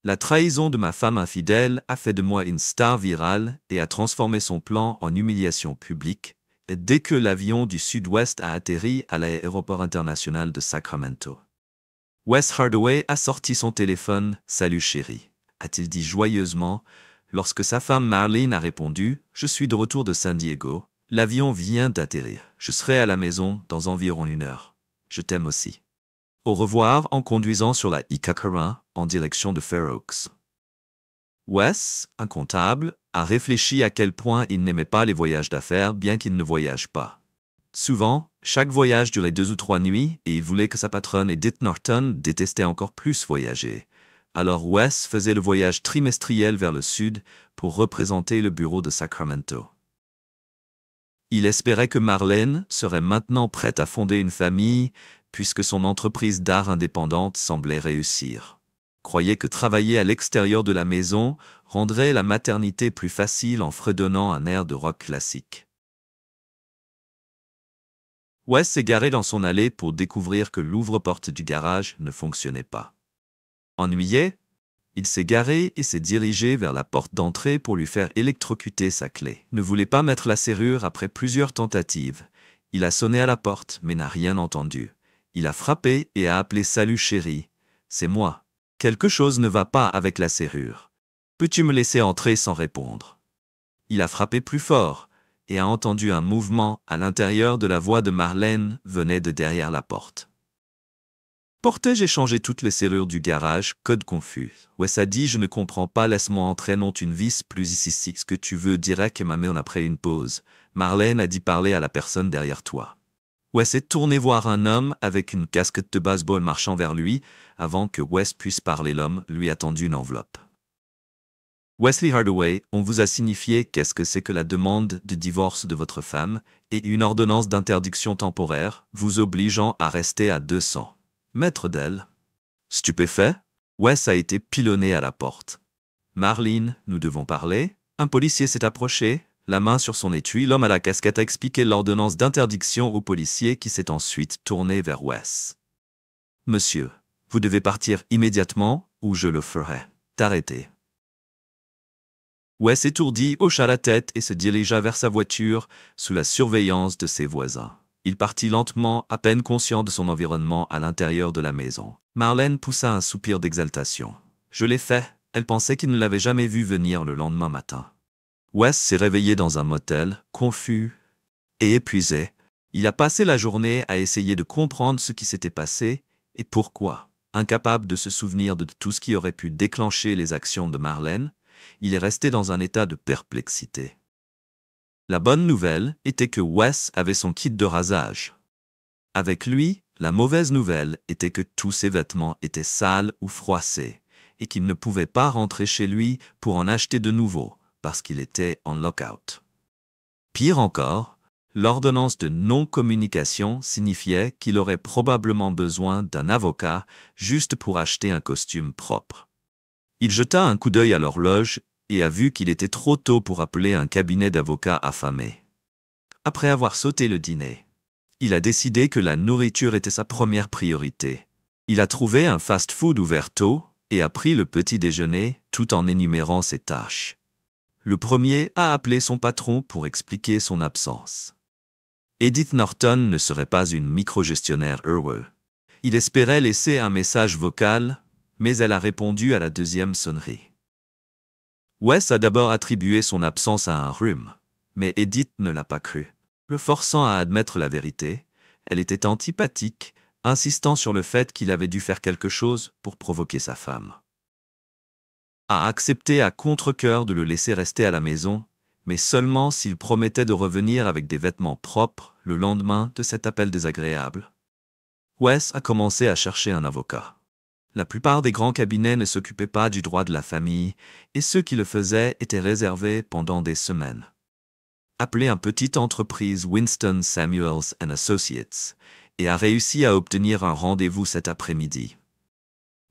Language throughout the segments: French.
La trahison de ma femme infidèle a fait de moi une star virale et a transformé son plan en humiliation publique, dès que l'avion du Sud-Ouest a atterri à l'aéroport international de Sacramento. Wes Hardaway a sorti son téléphone « Salut chérie », a-t-il dit joyeusement, lorsque sa femme Marlene a répondu « Je suis de retour de San Diego. L'avion vient d'atterrir. Je serai à la maison dans environ 1 heure. Je t'aime aussi. » Au revoir en conduisant sur la I-80 en direction de Fair Oaks. Wes, un comptable, a réfléchi à quel point il n'aimait pas les voyages d'affaires bien qu'il ne voyage pas. Souvent, chaque voyage durait 2 ou 3 nuits et il voulait que sa patronne Edith Norton détestait encore plus voyager. Alors Wes faisait le voyage trimestriel vers le sud pour représenter le bureau de Sacramento. Il espérait que Marlene serait maintenant prête à fonder une famille puisque son entreprise d'art indépendante semblait réussir. Croyait que travailler à l'extérieur de la maison rendrait la maternité plus facile en fredonnant un air de rock classique. Wes s'est garé dans son allée pour découvrir que l'ouvre-porte du garage ne fonctionnait pas. Ennuyé, il s'est garé et s'est dirigé vers la porte d'entrée pour lui faire électrocuter sa clé. Ne voulait pas mettre la serrure après plusieurs tentatives. Il a sonné à la porte mais n'a rien entendu. Il a frappé et a appelé « Salut chérie, c'est moi. Quelque chose ne va pas avec la serrure. Peux-tu me laisser entrer sans répondre ?» Il a frappé plus fort et a entendu un mouvement à l'intérieur de la voix de Marlene venait de derrière la porte. « Portais, j'ai changé toutes les serrures du garage, code confus. Wes a dit « Je ne comprends pas, laisse-moi entrer, non tu ne vis plus ici, ce que tu veux dire que ma mère après une pause. » Marlene a dit parler à la personne derrière toi. Wes est tourné voir un homme avec une casquette de baseball marchant vers lui. Avant que Wes puisse parler, l'homme lui a tendu une enveloppe. « Wesley Hardaway, on vous a signifié qu'est-ce que c'est que la demande de divorce de votre femme et une ordonnance d'interdiction temporaire vous obligeant à rester à 200 mètres d'elle. » Stupéfait, Wes a été pilonné à la porte. « Marlene, nous devons parler. » Un policier s'est approché. La main sur son étui, l'homme à la casquette a expliqué l'ordonnance d'interdiction au policier qui s'est ensuite tourné vers Wes. « Monsieur, vous devez partir immédiatement ou je le ferai t'arrêter. » Wes étourdi hocha la tête et se dirigea vers sa voiture sous la surveillance de ses voisins. Il partit lentement, à peine conscient de son environnement à l'intérieur de la maison. Marlene poussa un soupir d'exaltation. « Je l'ai fait. » Elle pensait qu'il ne l'avait jamais vu venir le lendemain matin. Wes s'est réveillé dans un motel, confus et épuisé. Il a passé la journée à essayer de comprendre ce qui s'était passé et pourquoi. Incapable de se souvenir de tout ce qui aurait pu déclencher les actions de Marlene, il est resté dans un état de perplexité. La bonne nouvelle était que Wes avait son kit de rasage. Avec lui, la mauvaise nouvelle était que tous ses vêtements étaient sales ou froissés et qu'il ne pouvait pas rentrer chez lui pour en acheter de nouveaux, parce qu'il était en lockout. Pire encore, l'ordonnance de non-communication signifiait qu'il aurait probablement besoin d'un avocat juste pour acheter un costume propre. Il jeta un coup d'œil à l'horloge et a vu qu'il était trop tôt pour appeler un cabinet d'avocats affamés. Après avoir sauté le dîner, il a décidé que la nourriture était sa première priorité. Il a trouvé un fast-food ouvert tôt et a pris le petit déjeuner tout en énumérant ses tâches. Le premier a appelé son patron pour expliquer son absence. Edith Norton ne serait pas une micro-gestionnaire heureux. Il espérait laisser un message vocal, mais elle a répondu à la deuxième sonnerie. Wes a d'abord attribué son absence à un rhume, mais Edith ne l'a pas cru. Le forçant à admettre la vérité, elle était antipathique, insistant sur le fait qu'il avait dû faire quelque chose pour provoquer sa femme. A accepté à contre-cœur de le laisser rester à la maison, mais seulement s'il promettait de revenir avec des vêtements propres le lendemain de cet appel désagréable. Wes a commencé à chercher un avocat. La plupart des grands cabinets ne s'occupaient pas du droit de la famille, et ceux qui le faisaient étaient réservés pendant des semaines. Appelé une petite entreprise Winston Samuels & Associates, et a réussi à obtenir un rendez-vous cet après-midi.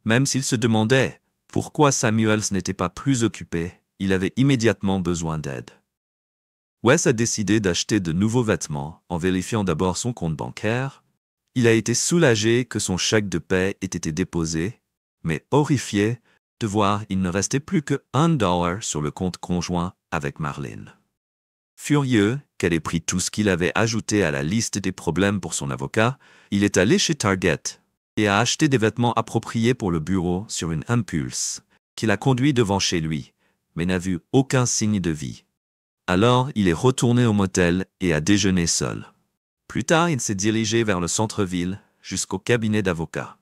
Même s'il se demandait pourquoi Samuels n'était pas plus occupé, il avait immédiatement besoin d'aide. Wes a décidé d'acheter de nouveaux vêtements en vérifiant d'abord son compte bancaire. Il a été soulagé que son chèque de paie ait été déposé, mais horrifié de voir il ne restait plus que $1 sur le compte conjoint avec Marlene. Furieux qu'elle ait pris tout ce qu'il avait ajouté à la liste des problèmes pour son avocat, il est allé chez Target et a acheté des vêtements appropriés pour le bureau sur une impulse, qui l'a conduit devant chez lui, mais n'a vu aucun signe de vie. Alors, il est retourné au motel et a déjeuné seul. Plus tard, il s'est dirigé vers le centre-ville, jusqu'au cabinet d'avocat.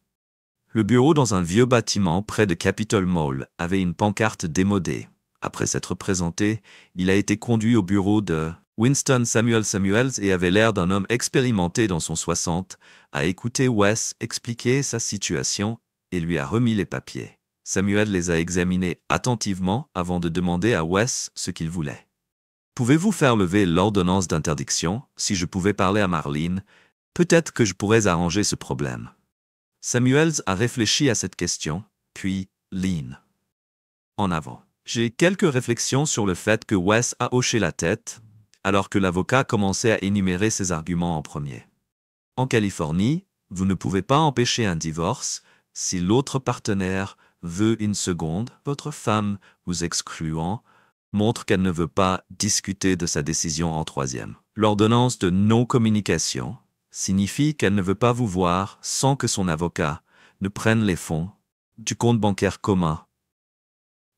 Le bureau dans un vieux bâtiment près de Capitol Mall avait une pancarte démodée. Après s'être présenté, il a été conduit au bureau de Winston Samuels et avait l'air d'un homme expérimenté dans son 60, a écouté Wes expliquer sa situation et lui a remis les papiers. Samuel les a examinés attentivement avant de demander à Wes ce qu'il voulait. « Pouvez-vous faire lever l'ordonnance d'interdiction? Si je pouvais parler à Marlene, peut-être que je pourrais arranger ce problème. » Samuels a réfléchi à cette question, puis Lynn. En avant. J'ai quelques réflexions sur le fait que Wes a hoché la tête, alors que l'avocat commençait à énumérer ses arguments en premier. En Californie, vous ne pouvez pas empêcher un divorce si l'autre partenaire veut une seconde, votre femme, vous excluant, montre qu'elle ne veut pas discuter de sa décision en troisième. L'ordonnance de non-communication signifie qu'elle ne veut pas vous voir sans que son avocat ne prenne les fonds du compte bancaire commun.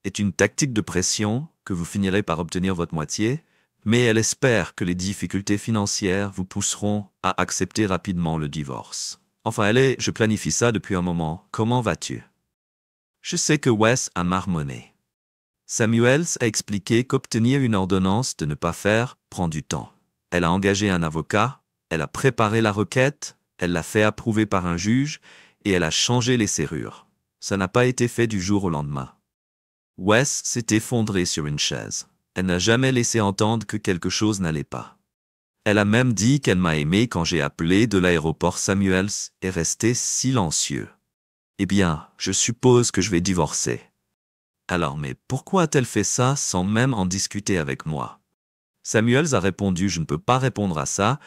Est une tactique de pression que vous finirez par obtenir votre moitié, mais elle espère que les difficultés financières vous pousseront à accepter rapidement le divorce. Enfin, je planifie ça depuis un moment. Comment vas-tu? Je sais que Wes a marmonné. Samuels a expliqué qu'obtenir une ordonnance de ne pas faire prend du temps. Elle a engagé un avocat, elle a préparé la requête, elle l'a fait approuver par un juge et elle a changé les serrures. Ça n'a pas été fait du jour au lendemain. Wes s'est effondré sur une chaise. Elle n'a jamais laissé entendre que quelque chose n'allait pas. Elle a même dit qu'elle m'a aimé quand j'ai appelé de l'aéroport. Samuels est resté silencieux. Eh bien, je suppose que je vais divorcer. Alors, mais pourquoi a-t-elle fait ça sans même en discuter avec moi? Samuels a répondu « Je ne peux pas répondre à ça,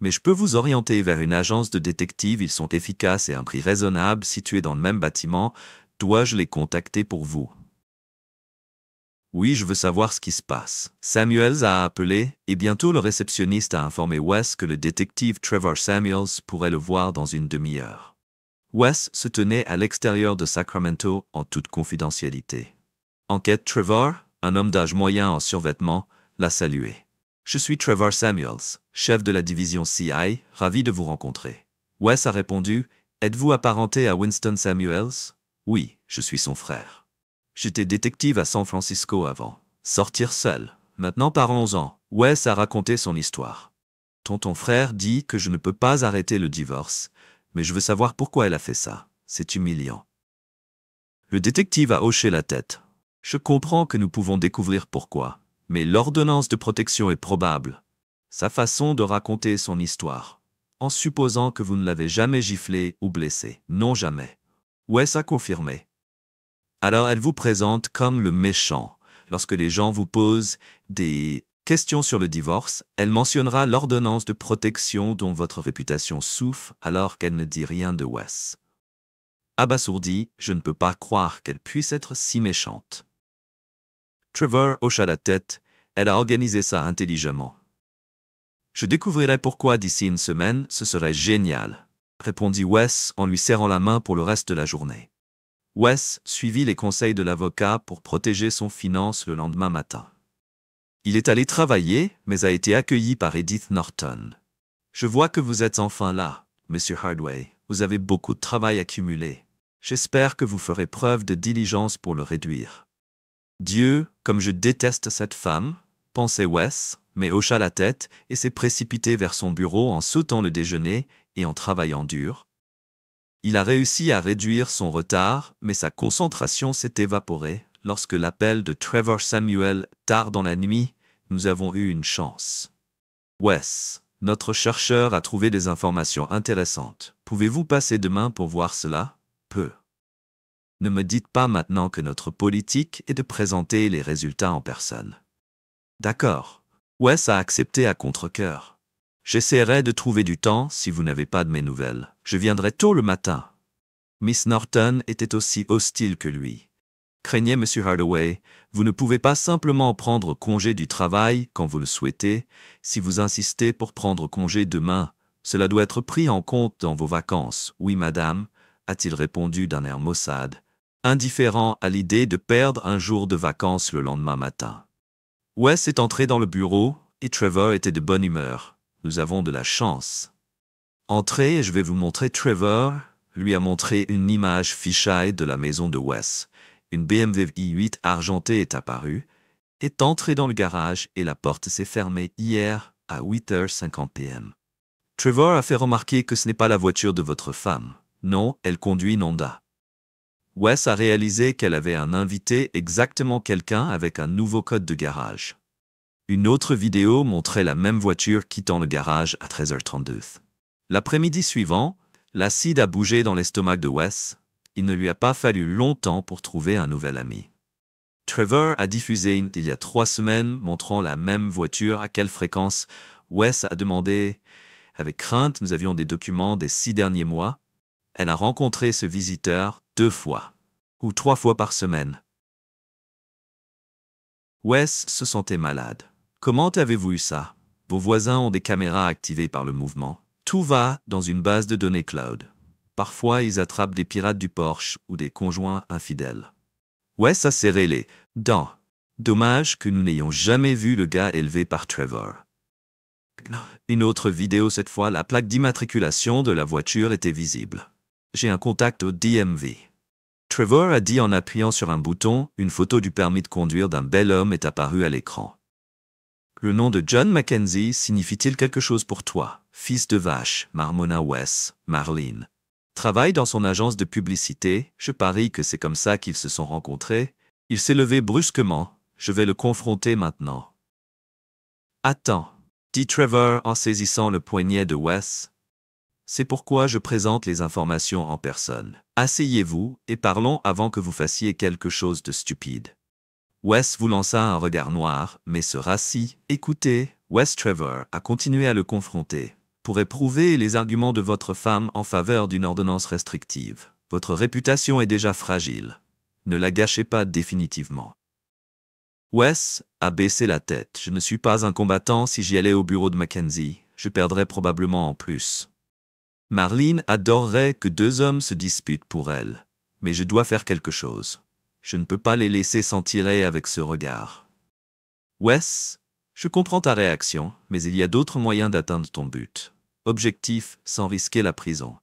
mais je peux vous orienter vers une agence de détectives. Ils sont efficaces et à un prix raisonnable, situés dans le même bâtiment. Dois-je les contacter pour vous? » Oui, je veux savoir ce qui se passe. Samuels a appelé et bientôt le réceptionniste a informé Wes que le détective Trevor Samuels pourrait le voir dans une demi-heure. Wes se tenait à l'extérieur de Sacramento en toute confidentialité. Enquête Trevor, un homme d'âge moyen en survêtement, l'a salué. Je suis Trevor Samuels, chef de la division CI, ravi de vous rencontrer. Wes a répondu, êtes-vous apparenté à Winston Samuels? Oui, je suis son frère. J'étais détective à San Francisco avant. Sortir seul. Maintenant parlons-en. Wes a raconté son histoire. Ton frère dit que je ne peux pas arrêter le divorce, mais je veux savoir pourquoi elle a fait ça. C'est humiliant. Le détective a hoché la tête. Je comprends que nous pouvons découvrir pourquoi, mais l'ordonnance de protection est probable. Sa façon de raconter son histoire, en supposant que vous ne l'avez jamais giflé ou blessé. Non, jamais. Wes a confirmé. Alors elle vous présente comme le méchant. Lorsque les gens vous posent des questions sur le divorce, elle mentionnera l'ordonnance de protection dont votre réputation souffre alors qu'elle ne dit rien de Wes. Abasourdi, je ne peux pas croire qu'elle puisse être si méchante. Trevor hocha la tête, elle a organisé ça intelligemment. Je découvrirai pourquoi d'ici une semaine, ce serait génial, répondit Wes en lui serrant la main pour le reste de la journée. Wes suivit les conseils de l'avocat pour protéger son finance le lendemain matin. Il est allé travailler, mais a été accueilli par Edith Norton. « Je vois que vous êtes enfin là, Monsieur Hardway. Vous avez beaucoup de travail accumulé. J'espère que vous ferez preuve de diligence pour le réduire. » Dieu, comme je déteste cette femme, pensait Wes, mais hocha la tête et s'est précipité vers son bureau en sautant le déjeuner et en travaillant dur. Il a réussi à réduire son retard, mais sa concentration s'est évaporée. Lorsque l'appel de Trevor Samuel tard dans la nuit, nous avons eu une chance. Wes, notre chercheur a trouvé des informations intéressantes. Pouvez-vous passer demain pour voir cela? Peu. Ne me dites pas maintenant que notre politique est de présenter les résultats en personne. D'accord. Wes a accepté à contre-cœur. J'essaierai de trouver du temps si vous n'avez pas de mes nouvelles. Je viendrai tôt le matin. Miss Norton était aussi hostile que lui. Craignez M. Hardaway, vous ne pouvez pas simplement prendre congé du travail quand vous le souhaitez. Si vous insistez pour prendre congé demain, cela doit être pris en compte dans vos vacances. Oui, madame, a-t-il répondu d'un air maussade, indifférent à l'idée de perdre un jour de vacances le lendemain matin. Wes est entré dans le bureau et Trevor était de bonne humeur. Nous avons de la chance. Entrez et je vais vous montrer. Trevor lui a montré une image fisheye de la maison de Wes. Une BMW i8 argentée est apparue, est entrée dans le garage et la porte s'est fermée hier à 8h50 p.m. Trevor a fait remarquer que ce n'est pas la voiture de votre femme. Non, elle conduit une Honda. Wes a réalisé qu'elle avait un invité, exactement quelqu'un avec un nouveau code de garage. Une autre vidéo montrait la même voiture quittant le garage à 13h32. L'après-midi suivant, l'acide a bougé dans l'estomac de Wes. Il ne lui a pas fallu longtemps pour trouver un nouvel ami. Trevor a diffusé il y a 3 semaines montrant la même voiture. À quelle fréquence? Wes a demandé. Avec crainte, nous avions des documents des 6 derniers mois. Elle a rencontré ce visiteur 2 fois ou 3 fois par semaine. Wes se sentait malade. Comment avez-vous eu ça? Vos voisins ont des caméras activées par le mouvement. Tout va dans une base de données cloud. Parfois, ils attrapent des pirates du Porsche ou des conjoints infidèles. Wes a serré les dents. Dommage que nous n'ayons jamais vu le gars élevé par Trevor. Une autre vidéo, cette fois, la plaque d'immatriculation de la voiture était visible. J'ai un contact au DMV. Trevor a dit en appuyant sur un bouton, une photo du permis de conduire d'un bel homme est apparue à l'écran. Le nom de John Mackenzie signifie-t-il quelque chose pour toi? Fils de vache, marmonna Wes. Marlene travaille dans son agence de publicité. Je parie que c'est comme ça qu'ils se sont rencontrés. Il s'est levé brusquement. Je vais le confronter maintenant. Attends, dit Trevor en saisissant le poignet de Wes. C'est pourquoi je présente les informations en personne. Asseyez-vous et parlons avant que vous fassiez quelque chose de stupide. Wes vous lança un regard noir, mais se rassit. Écoutez, Wes. Trevor a continué à le confronter. Pour éprouver les arguments de votre femme en faveur d'une ordonnance restrictive. Votre réputation est déjà fragile. Ne la gâchez pas définitivement. Wes a baissé la tête. Je ne suis pas un combattant. Si j'y allais au bureau de Mackenzie, je perdrais probablement en plus. Marlene adorerait que 2 hommes se disputent pour elle. Mais je dois faire quelque chose. Je ne peux pas les laisser s'en tirer avec ce regard. Wes, je comprends ta réaction, mais il y a d'autres moyens d'atteindre ton but. Objectif, sans risquer la prison.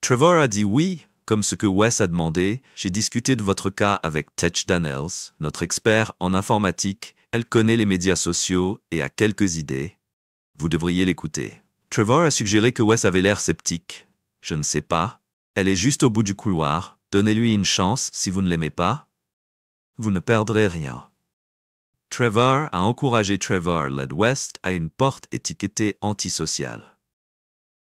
Trevor a dit oui, comme ce que Wes a demandé. J'ai discuté de votre cas avec Tech Daniels, notre expert en informatique. Elle connaît les médias sociaux et a quelques idées. Vous devriez l'écouter. Trevor a suggéré que Wes avait l'air sceptique. Je ne sais pas. Elle est juste au bout du couloir. Donnez-lui une chance si vous ne l'aimez pas. Vous ne perdrez rien. Trevor a encouragé. Trevor led West à une porte étiquetée antisociale.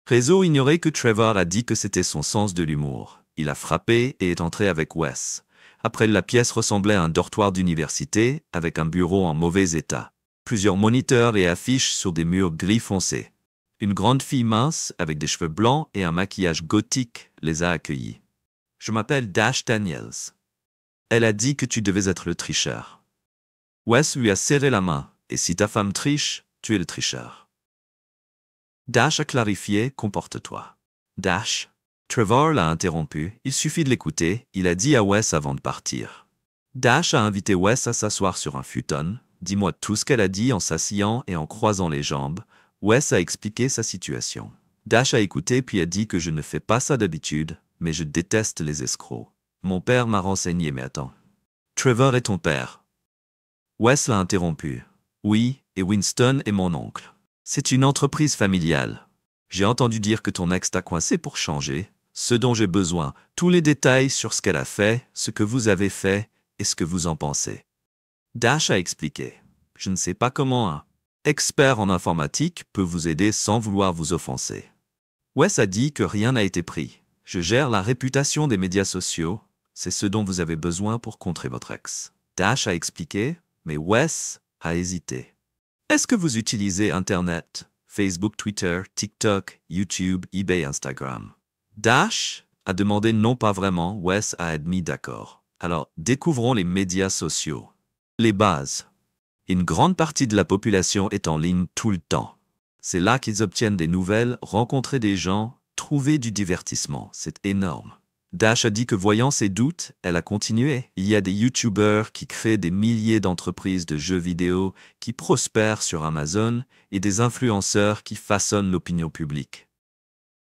Réseau ignorait que Trevor a dit que c'était son sens de l'humour. Il a frappé et est entré avec Wes. Après, la pièce ressemblait à un dortoir d'université avec un bureau en mauvais état. Plusieurs moniteurs et affiches sur des murs gris foncé. Une grande fille mince avec des cheveux blancs et un maquillage gothique les a accueillis. Je m'appelle Dash Daniels. Elle a dit que tu devais être le tricheur. Wes lui a serré la main, et si ta femme triche, tu es le tricheur. Dash a clarifié, comporte-toi. Dash. Trevor l'a interrompu, il suffit de l'écouter, il a dit à Wes avant de partir. Dash a invité Wes à s'asseoir sur un futon. Dis-moi tout ce qu'elle a dit en s'asseyant et en croisant les jambes. Wes a expliqué sa situation. Dash a écouté puis a dit que je ne fais pas ça d'habitude, mais je déteste les escrocs. Mon père m'a renseigné, mais attends. Trevor est ton père. Wes l'a interrompu. Oui, et Winston est mon oncle. C'est une entreprise familiale. J'ai entendu dire que ton ex t'a coincé pour changer. Ce dont j'ai besoin, tous les détails sur ce qu'elle a fait, ce que vous avez fait et ce que vous en pensez. Dash a expliqué. Je ne sais pas comment un expert en informatique peut vous aider sans vouloir vous offenser. Wes a dit que rien n'a été pris. Je gère la réputation des médias sociaux. C'est ce dont vous avez besoin pour contrer votre ex. Dash a expliqué, mais Wes a hésité. Est-ce que vous utilisez Internet, Facebook, Twitter, TikTok, YouTube, eBay, Instagram? Dash a demandé non, pas vraiment. Wes a admis d'accord. Alors, découvrons les médias sociaux. Les bases. Une grande partie de la population est en ligne tout le temps. C'est là qu'ils obtiennent des nouvelles, rencontrer des gens, trouver du divertissement. C'est énorme. Dash a dit que voyant ses doutes, elle a continué. Il y a des YouTubers qui créent des milliers d'entreprises de jeux vidéo qui prospèrent sur Amazon et des influenceurs qui façonnent l'opinion publique.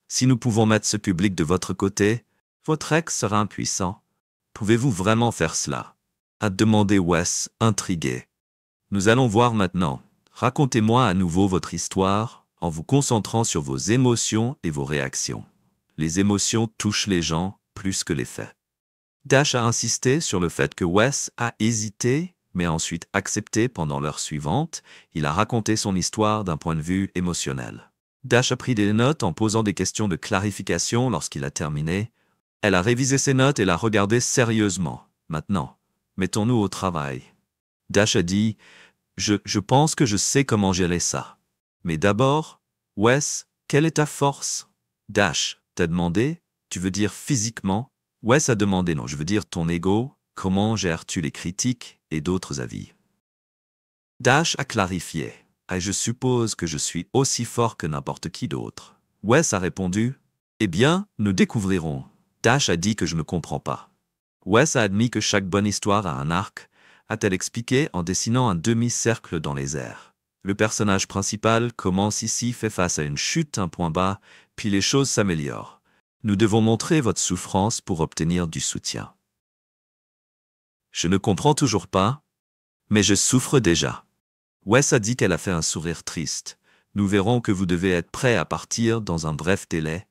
Si nous pouvons mettre ce public de votre côté, votre ex sera impuissant. Pouvez-vous vraiment faire cela? A demandé Wes, intrigué. Nous allons voir maintenant. Racontez-moi à nouveau votre histoire en vous concentrant sur vos émotions et vos réactions. Les émotions touchent les gens plus que les faits. Dash a insisté sur le fait que Wes a hésité, mais ensuite accepté pendant l'heure suivante. Il a raconté son histoire d'un point de vue émotionnel. Dash a pris des notes en posant des questions de clarification lorsqu'il a terminé. Elle a révisé ses notes et l'a regardé sérieusement. Maintenant, mettons-nous au travail. Dash a dit « Je pense que je sais comment gérer ça. Mais d'abord, Wes, quelle est ta force ?» Dash t'a demandé « Tu veux dire physiquement ?» Wes a demandé « Non, je veux dire ton ego. Comment gères-tu les critiques et d'autres avis ?» Dash a clarifié « Je suppose que je suis aussi fort que n'importe qui d'autre. » Wes a répondu « Eh bien, nous découvrirons. » Dash a dit que je ne comprends pas. Wes a admis que chaque bonne histoire a un arc, a-t-elle expliqué en dessinant un demi-cercle dans les airs. Le personnage principal commence ici, fait face à une chute, un point bas, puis les choses s'améliorent. Nous devons montrer votre souffrance pour obtenir du soutien. Je ne comprends toujours pas, mais je souffre déjà. Wes a dit qu'elle a fait un sourire triste. Nous verrons que vous devez être prêt à partir dans un bref délai.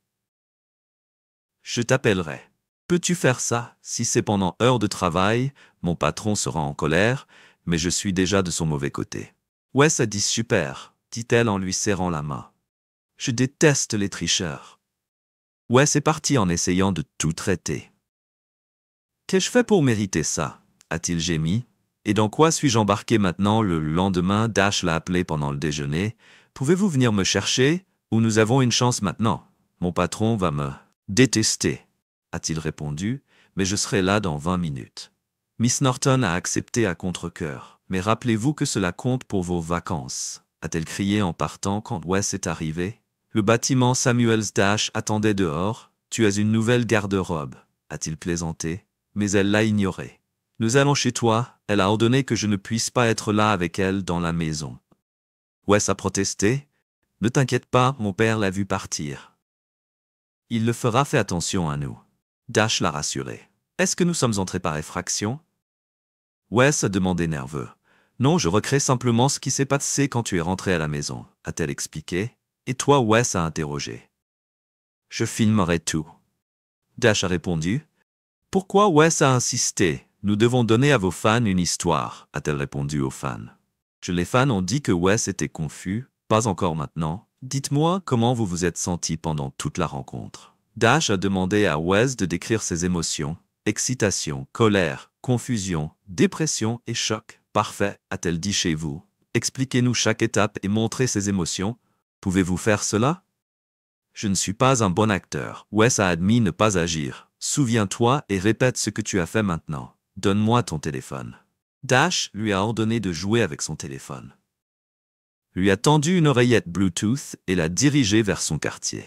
Je t'appellerai. Peux-tu faire ça? Si c'est pendant heures de travail, mon patron sera en colère, mais je suis déjà de son mauvais côté. Wes a dit super, dit-elle en lui serrant la main. Je déteste les tricheurs. Wes est parti en essayant de tout traiter. Qu'ai-je fait pour mériter ça? A-t-il gémi. Et dans quoi suis-je embarqué maintenant? Le lendemain, Dash l'a appelé pendant le déjeuner. Pouvez-vous venir me chercher? Ou nous avons une chance maintenant? Mon patron va me détester, a-t-il répondu, mais je serai là dans 20 minutes. Miss Norton a accepté à contre-cœur. Mais rappelez-vous que cela compte pour vos vacances, a-t-elle crié en partant quand Wes est arrivé. Le bâtiment Samuels Dash attendait dehors. Tu as une nouvelle garde-robe, a-t-il plaisanté, mais elle l'a ignoré. Nous allons chez toi, elle a ordonné que je ne puisse pas être là avec elle dans la maison. Wes a protesté. Ne t'inquiète pas, mon père l'a vu partir. Il le fera, fais attention à nous. Dash l'a rassuré. Est-ce que nous sommes entrés par effraction? Wes a demandé nerveux. Non, je recrée simplement ce qui s'est passé quand tu es rentré à la maison, a-t-elle expliqué. Et toi, Wes a interrogé. Je filmerai tout. Dash a répondu. Pourquoi Wes a insisté? Nous devons donner à vos fans une histoire, a-t-elle répondu aux fans. Les fans ont dit que Wes était confus, pas encore maintenant. Dites-moi comment vous vous êtes senti pendant toute la rencontre. Dash a demandé à Wes de décrire ses émotions, excitation, colère, confusion, dépression et choc. Parfait, a-t-elle dit chez vous. Expliquez-nous chaque étape et montrez ses émotions. Pouvez-vous faire cela? Je ne suis pas un bon acteur. Wes a admis ne pas agir. Souviens-toi et répète ce que tu as fait maintenant. Donne-moi ton téléphone. Dash lui a ordonné de jouer avec son téléphone. Lui a tendu une oreillette Bluetooth et l'a dirigé vers son quartier.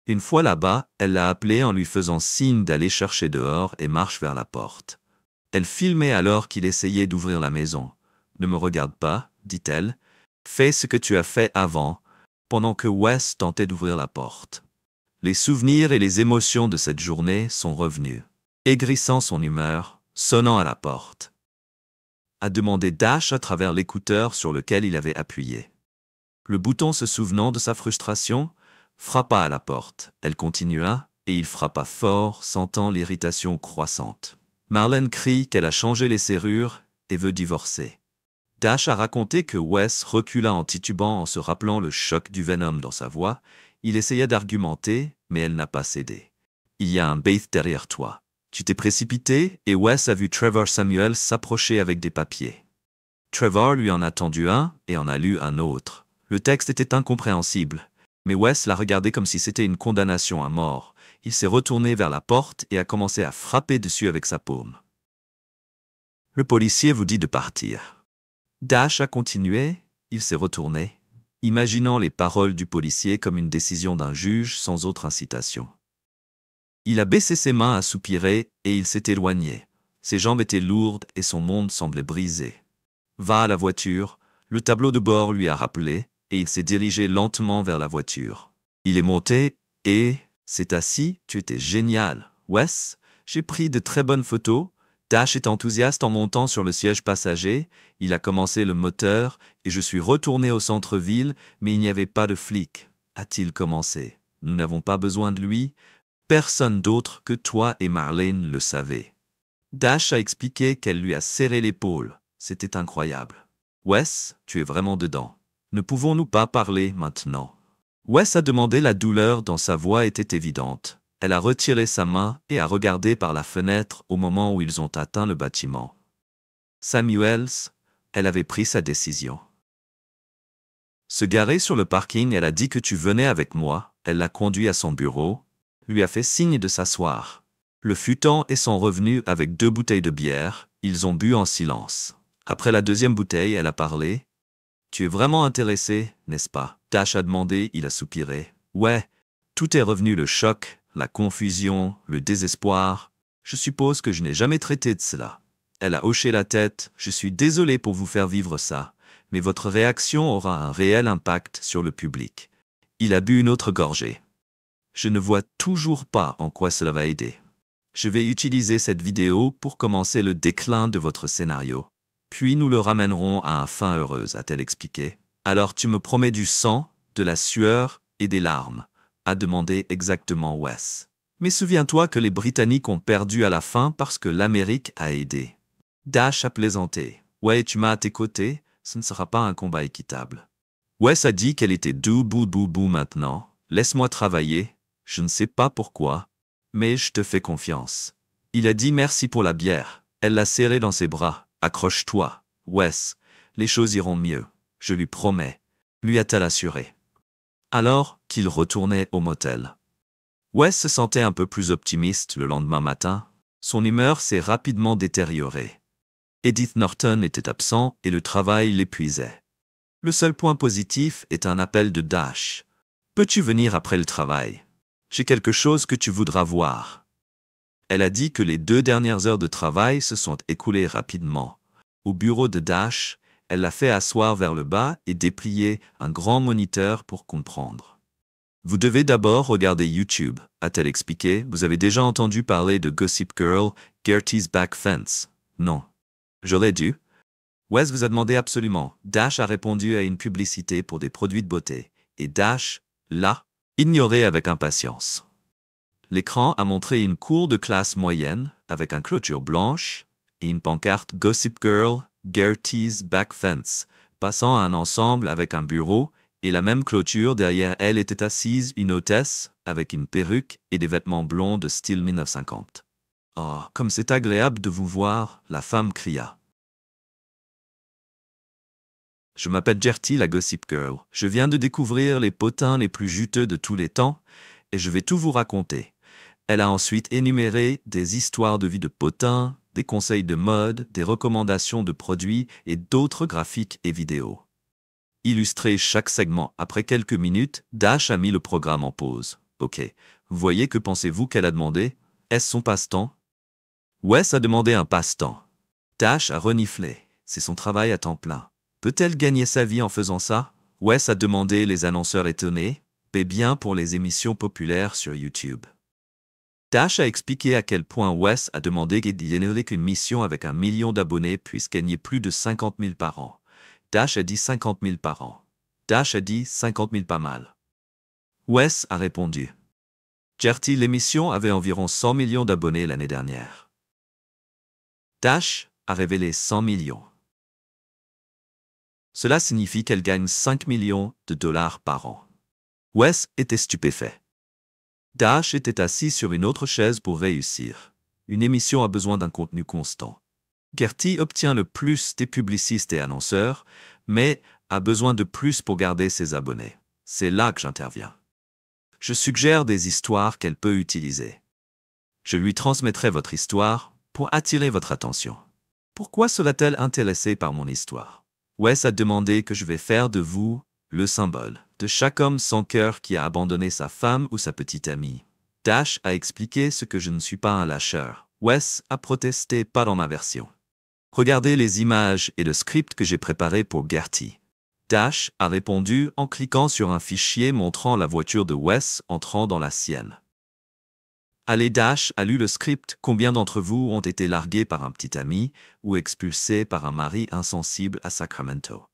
Une fois là-bas, elle l'a appelé en lui faisant signe d'aller chercher dehors et marche vers la porte. Elle filmait alors qu'il essayait d'ouvrir la maison. Ne me regarde pas, dit-elle. Fais ce que tu as fait avant, pendant que Wes tentait d'ouvrir la porte. Les souvenirs et les émotions de cette journée sont revenus, aigrissant son humeur, sonnant à la porte. A demandé Dash à travers l'écouteur sur lequel il avait appuyé. Le bouton se souvenant de sa frustration, frappa à la porte. Elle continua, et il frappa fort, sentant l'irritation croissante. Marlène crie qu'elle a changé les serrures et veut divorcer. Dash a raconté que Wes recula en titubant en se rappelant le choc du venom dans sa voix. Il essaya d'argumenter, mais elle n'a pas cédé. Il y a un Baith derrière toi. Tu t'es précipité et Wes a vu Trevor Samuels s'approcher avec des papiers. Trevor lui en a tendu un et en a lu un autre. Le texte était incompréhensible, mais Wes l'a regardé comme si c'était une condamnation à mort. Il s'est retourné vers la porte et a commencé à frapper dessus avec sa paume. Le policier vous dit de partir. Dash a continué, il s'est retourné, imaginant les paroles du policier comme une décision d'un juge sans autre incitation. Il a baissé ses mains à soupirer et il s'est éloigné. Ses jambes étaient lourdes et son monde semblait brisé. Va à la voiture, le tableau de bord lui a rappelé, et il s'est dirigé lentement vers la voiture. Il est monté et s'est assis. Tu étais génial, Wes. J'ai pris de très bonnes photos. Dash est enthousiaste en montant sur le siège passager. Il a commencé le moteur et je suis retourné au centre-ville, mais il n'y avait pas de flic. A-t-il commencé? Nous n'avons pas besoin de lui. Personne d'autre que toi et Marlene le savait. Dash a expliqué qu'elle lui a serré l'épaule. C'était incroyable. Wes, tu es vraiment dedans. Ne pouvons-nous pas parler maintenant? Wes a demandé, la douleur dans sa voix était évidente. Elle a retiré sa main et a regardé par la fenêtre au moment où ils ont atteint le bâtiment. Samuels, elle avait pris sa décision. Se garer sur le parking, elle a dit que tu venais avec moi. Elle l'a conduit à son bureau, lui a fait signe de s'asseoir. Le fut temps et sont revenus avec 2 bouteilles de bière. Ils ont bu en silence. Après la 2e bouteille, elle a parlé. Tu es vraiment intéressé, n'est-ce pas? Dash a demandé, il a soupiré. Ouais, tout est revenu, le choc, la confusion, le désespoir. Je suppose que je n'ai jamais traité de cela. Elle a hoché la tête. Je suis désolé pour vous faire vivre ça, mais votre réaction aura un réel impact sur le public. Il a bu une autre gorgée. Je ne vois toujours pas en quoi cela va aider. Je vais utiliser cette vidéo pour commencer le déclin de votre scénario. Puis nous le ramènerons à une fin heureuse, a-t-elle expliqué. Alors tu me promets du sang, de la sueur et des larmes, a demandé exactement Wes. Mais souviens-toi que les Britanniques ont perdu à la fin parce que l'Amérique a aidé. Dash a plaisanté. Ouais, tu m'as à tes côtés, ce ne sera pas un combat équitable. Wes a dit qu'elle était debout maintenant. Laisse-moi travailler, je ne sais pas pourquoi, mais je te fais confiance. Il a dit merci pour la bière. Elle l'a serré dans ses bras. Accroche-toi, Wes, les choses iront mieux, je lui promets, lui a-t-elle assuré. Alors qu'il retournait au motel. Wes se sentait un peu plus optimiste le lendemain matin. Son humeur s'est rapidement détériorée. Edith Norton était absent et le travail l'épuisait. Le seul point positif est un appel de Dash. Peux-tu venir après le travail? J'ai quelque chose que tu voudras voir. Elle a dit que les 2 dernières heures de travail se sont écoulées rapidement. Au bureau de Dash, elle l'a fait asseoir vers le bas et déplier un grand moniteur pour comprendre. Vous devez d'abord regarder YouTube, a-t-elle expliqué. Vous avez déjà entendu parler de Gossip Girl, Gertie's Back Fence? Non. J'aurais dû. Wes vous a demandé absolument. Dash a répondu à une publicité pour des produits de beauté. Et Dash, là, ignorait avec impatience. L'écran a montré une cour de classe moyenne, avec une clôture blanche, et une pancarte Gossip Girl, Gertie's Back Fence, passant à un ensemble avec un bureau, et la même clôture derrière elle était assise une hôtesse, avec une perruque et des vêtements blonds de style 1950. « Oh, comme c'est agréable de vous voir !» la femme cria. « Je m'appelle Gertie, la Gossip Girl. Je viens de découvrir les potins les plus juteux de tous les temps, et je vais tout vous raconter. » Elle a ensuite énuméré des histoires de vie de potins, des conseils de mode, des recommandations de produits et d'autres graphiques et vidéos. Illustré chaque segment. Après quelques minutes, Dash a mis le programme en pause. Ok, vous voyez, que pensez-vous qu'elle a demandé? Est-ce son passe-temps? Wes a demandé un passe-temps. Dash a reniflé. C'est son travail à temps plein. Peut-elle gagner sa vie en faisant ça? Wes a demandé, les annonceurs étonnés. Paie bien pour les émissions populaires sur YouTube. Dash a expliqué à quel point Wes a demandé qu'il générait qu'une mission avec 1 million d'abonnés puisse gagner plus de 50 000 par an. Dash a dit 50 000 par an. Dash a dit 50 000 pas mal. Wes a répondu. Gertie, l'émission avait environ 100 millions d'abonnés l'année dernière. Dash a révélé 100 millions. Cela signifie qu'elle gagne 5 millions de dollars par an. Wes était stupéfait. Dash était assis sur une autre chaise pour réussir. Une émission a besoin d'un contenu constant. Gertie obtient le plus des publicistes et annonceurs, mais a besoin de plus pour garder ses abonnés. C'est là que j'interviens. Je suggère des histoires qu'elle peut utiliser. Je lui transmettrai votre histoire pour attirer votre attention. Pourquoi serait-elle intéressée par mon histoire? Wes a demandé que je vais faire de vous le symbole de chaque homme sans cœur qui a abandonné sa femme ou sa petite amie. Dash a expliqué ce que je ne suis pas un lâcheur. Wes a protesté pas dans ma version. Regardez les images et le script que j'ai préparé pour Gertie. Dash a répondu en cliquant sur un fichier montrant la voiture de Wes entrant dans la sienne. Allez, Dash a lu le script. Combien d'entre vous ont été largués par un petit ami ou expulsés par un mari insensible à Sacramento?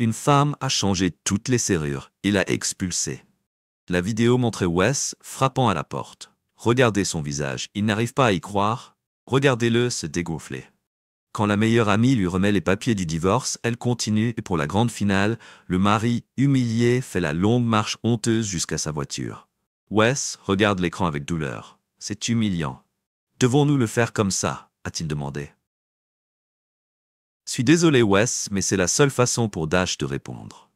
Une femme a changé toutes les serrures et l'a expulsé. La vidéo montrait Wes frappant à la porte. Regardez son visage, il n'arrive pas à y croire. Regardez-le se dégonfler. Quand la meilleure amie lui remet les papiers du divorce, elle continue et pour la grande finale, le mari, humilié, fait la longue marche honteuse jusqu'à sa voiture. Wes regarde l'écran avec douleur. C'est humiliant. Devons-nous le faire comme ça? A-t-il demandé. Suis désolé Wes, mais c'est la seule façon pour Dash de répondre.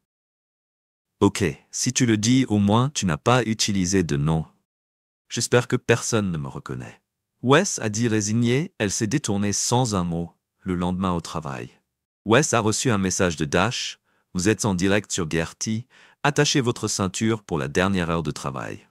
Ok, si tu le dis, au moins tu n'as pas utilisé de nom. J'espère que personne ne me reconnaît. Wes a dit résigné, elle s'est détournée sans un mot, le lendemain au travail. Wes a reçu un message de Dash. Vous êtes en direct sur Gertie, attachez votre ceinture pour la dernière heure de travail.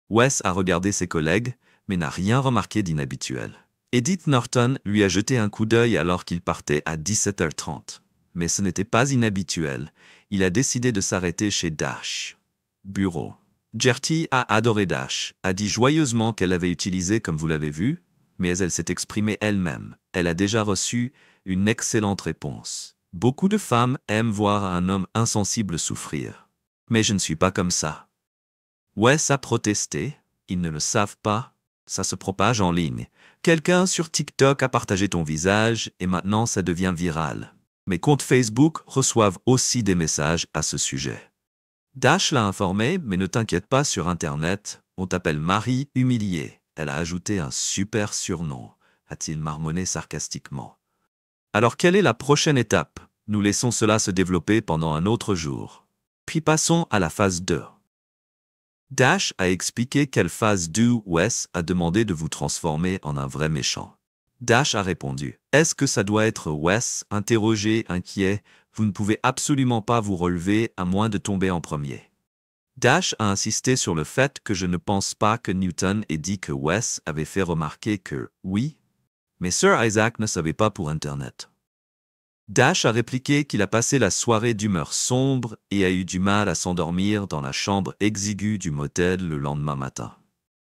Wes a regardé ses collègues, mais n'a rien remarqué d'inhabituel. Edith Norton lui a jeté un coup d'œil alors qu'il partait à 17h30. Mais ce n'était pas inhabituel. Il a décidé de s'arrêter chez Dash. Bureau. Gertie a adoré Dash, a dit joyeusement qu'elle l'avait utilisé comme vous l'avez vu, mais elle s'est exprimée elle-même. Elle a déjà reçu une excellente réponse. Beaucoup de femmes aiment voir un homme insensible souffrir. Mais je ne suis pas comme ça. Wes a protesté. Ils ne le savent pas. Ça se propage en ligne. Quelqu'un sur TikTok a partagé ton visage et maintenant ça devient viral. Mes comptes Facebook reçoivent aussi des messages à ce sujet. Dash l'a informé, mais ne t'inquiète pas sur Internet, on t'appelle Marie humiliée. Elle a ajouté un super surnom, a-t-il marmonné sarcastiquement. Alors quelle est la prochaine étape? Nous laissons cela se développer pendant un autre jour. Puis passons à la phase 2. Dash a expliqué quelle phase 2 Wes a demandé de vous transformer en un vrai méchant. Dash a répondu. Est-ce que ça doit être Wes? Interrogé, inquiet. Vous ne pouvez absolument pas vous relever à moins de tomber en premier. Dash a insisté sur le fait que je ne pense pas que Newton ait dit que Wes avait fait remarquer que, oui, mais Sir Isaac ne savait pas pour Internet. Dash a répliqué qu'il a passé la soirée d'humeur sombre et a eu du mal à s'endormir dans la chambre exiguë du motel le lendemain matin.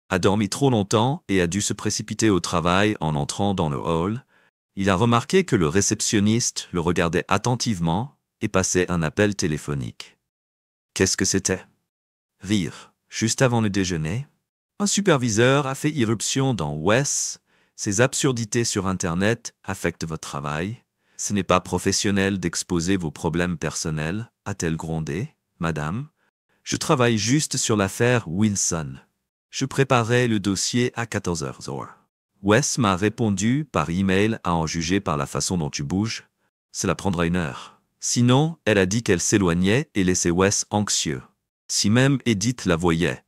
A dormi trop longtemps et a dû se précipiter au travail en entrant dans le hall. Il a remarqué que le réceptionniste le regardait attentivement et passait un appel téléphonique. Qu'est-ce que c'était? Rire. Juste avant le déjeuner, un superviseur a fait irruption dans Wes. Ces absurdités sur Internet affectent votre travail. Ce n'est pas professionnel d'exposer vos problèmes personnels, a-t-elle grondé, madame. Je travaille juste sur l'affaire Wilson. Je préparais le dossier à 14h. Wes m'a répondu par email à en juger par la façon dont tu bouges. Cela prendra 1 heure. Sinon, elle a dit qu'elle s'éloignait et laissait Wes anxieux. Si même Edith la voyait.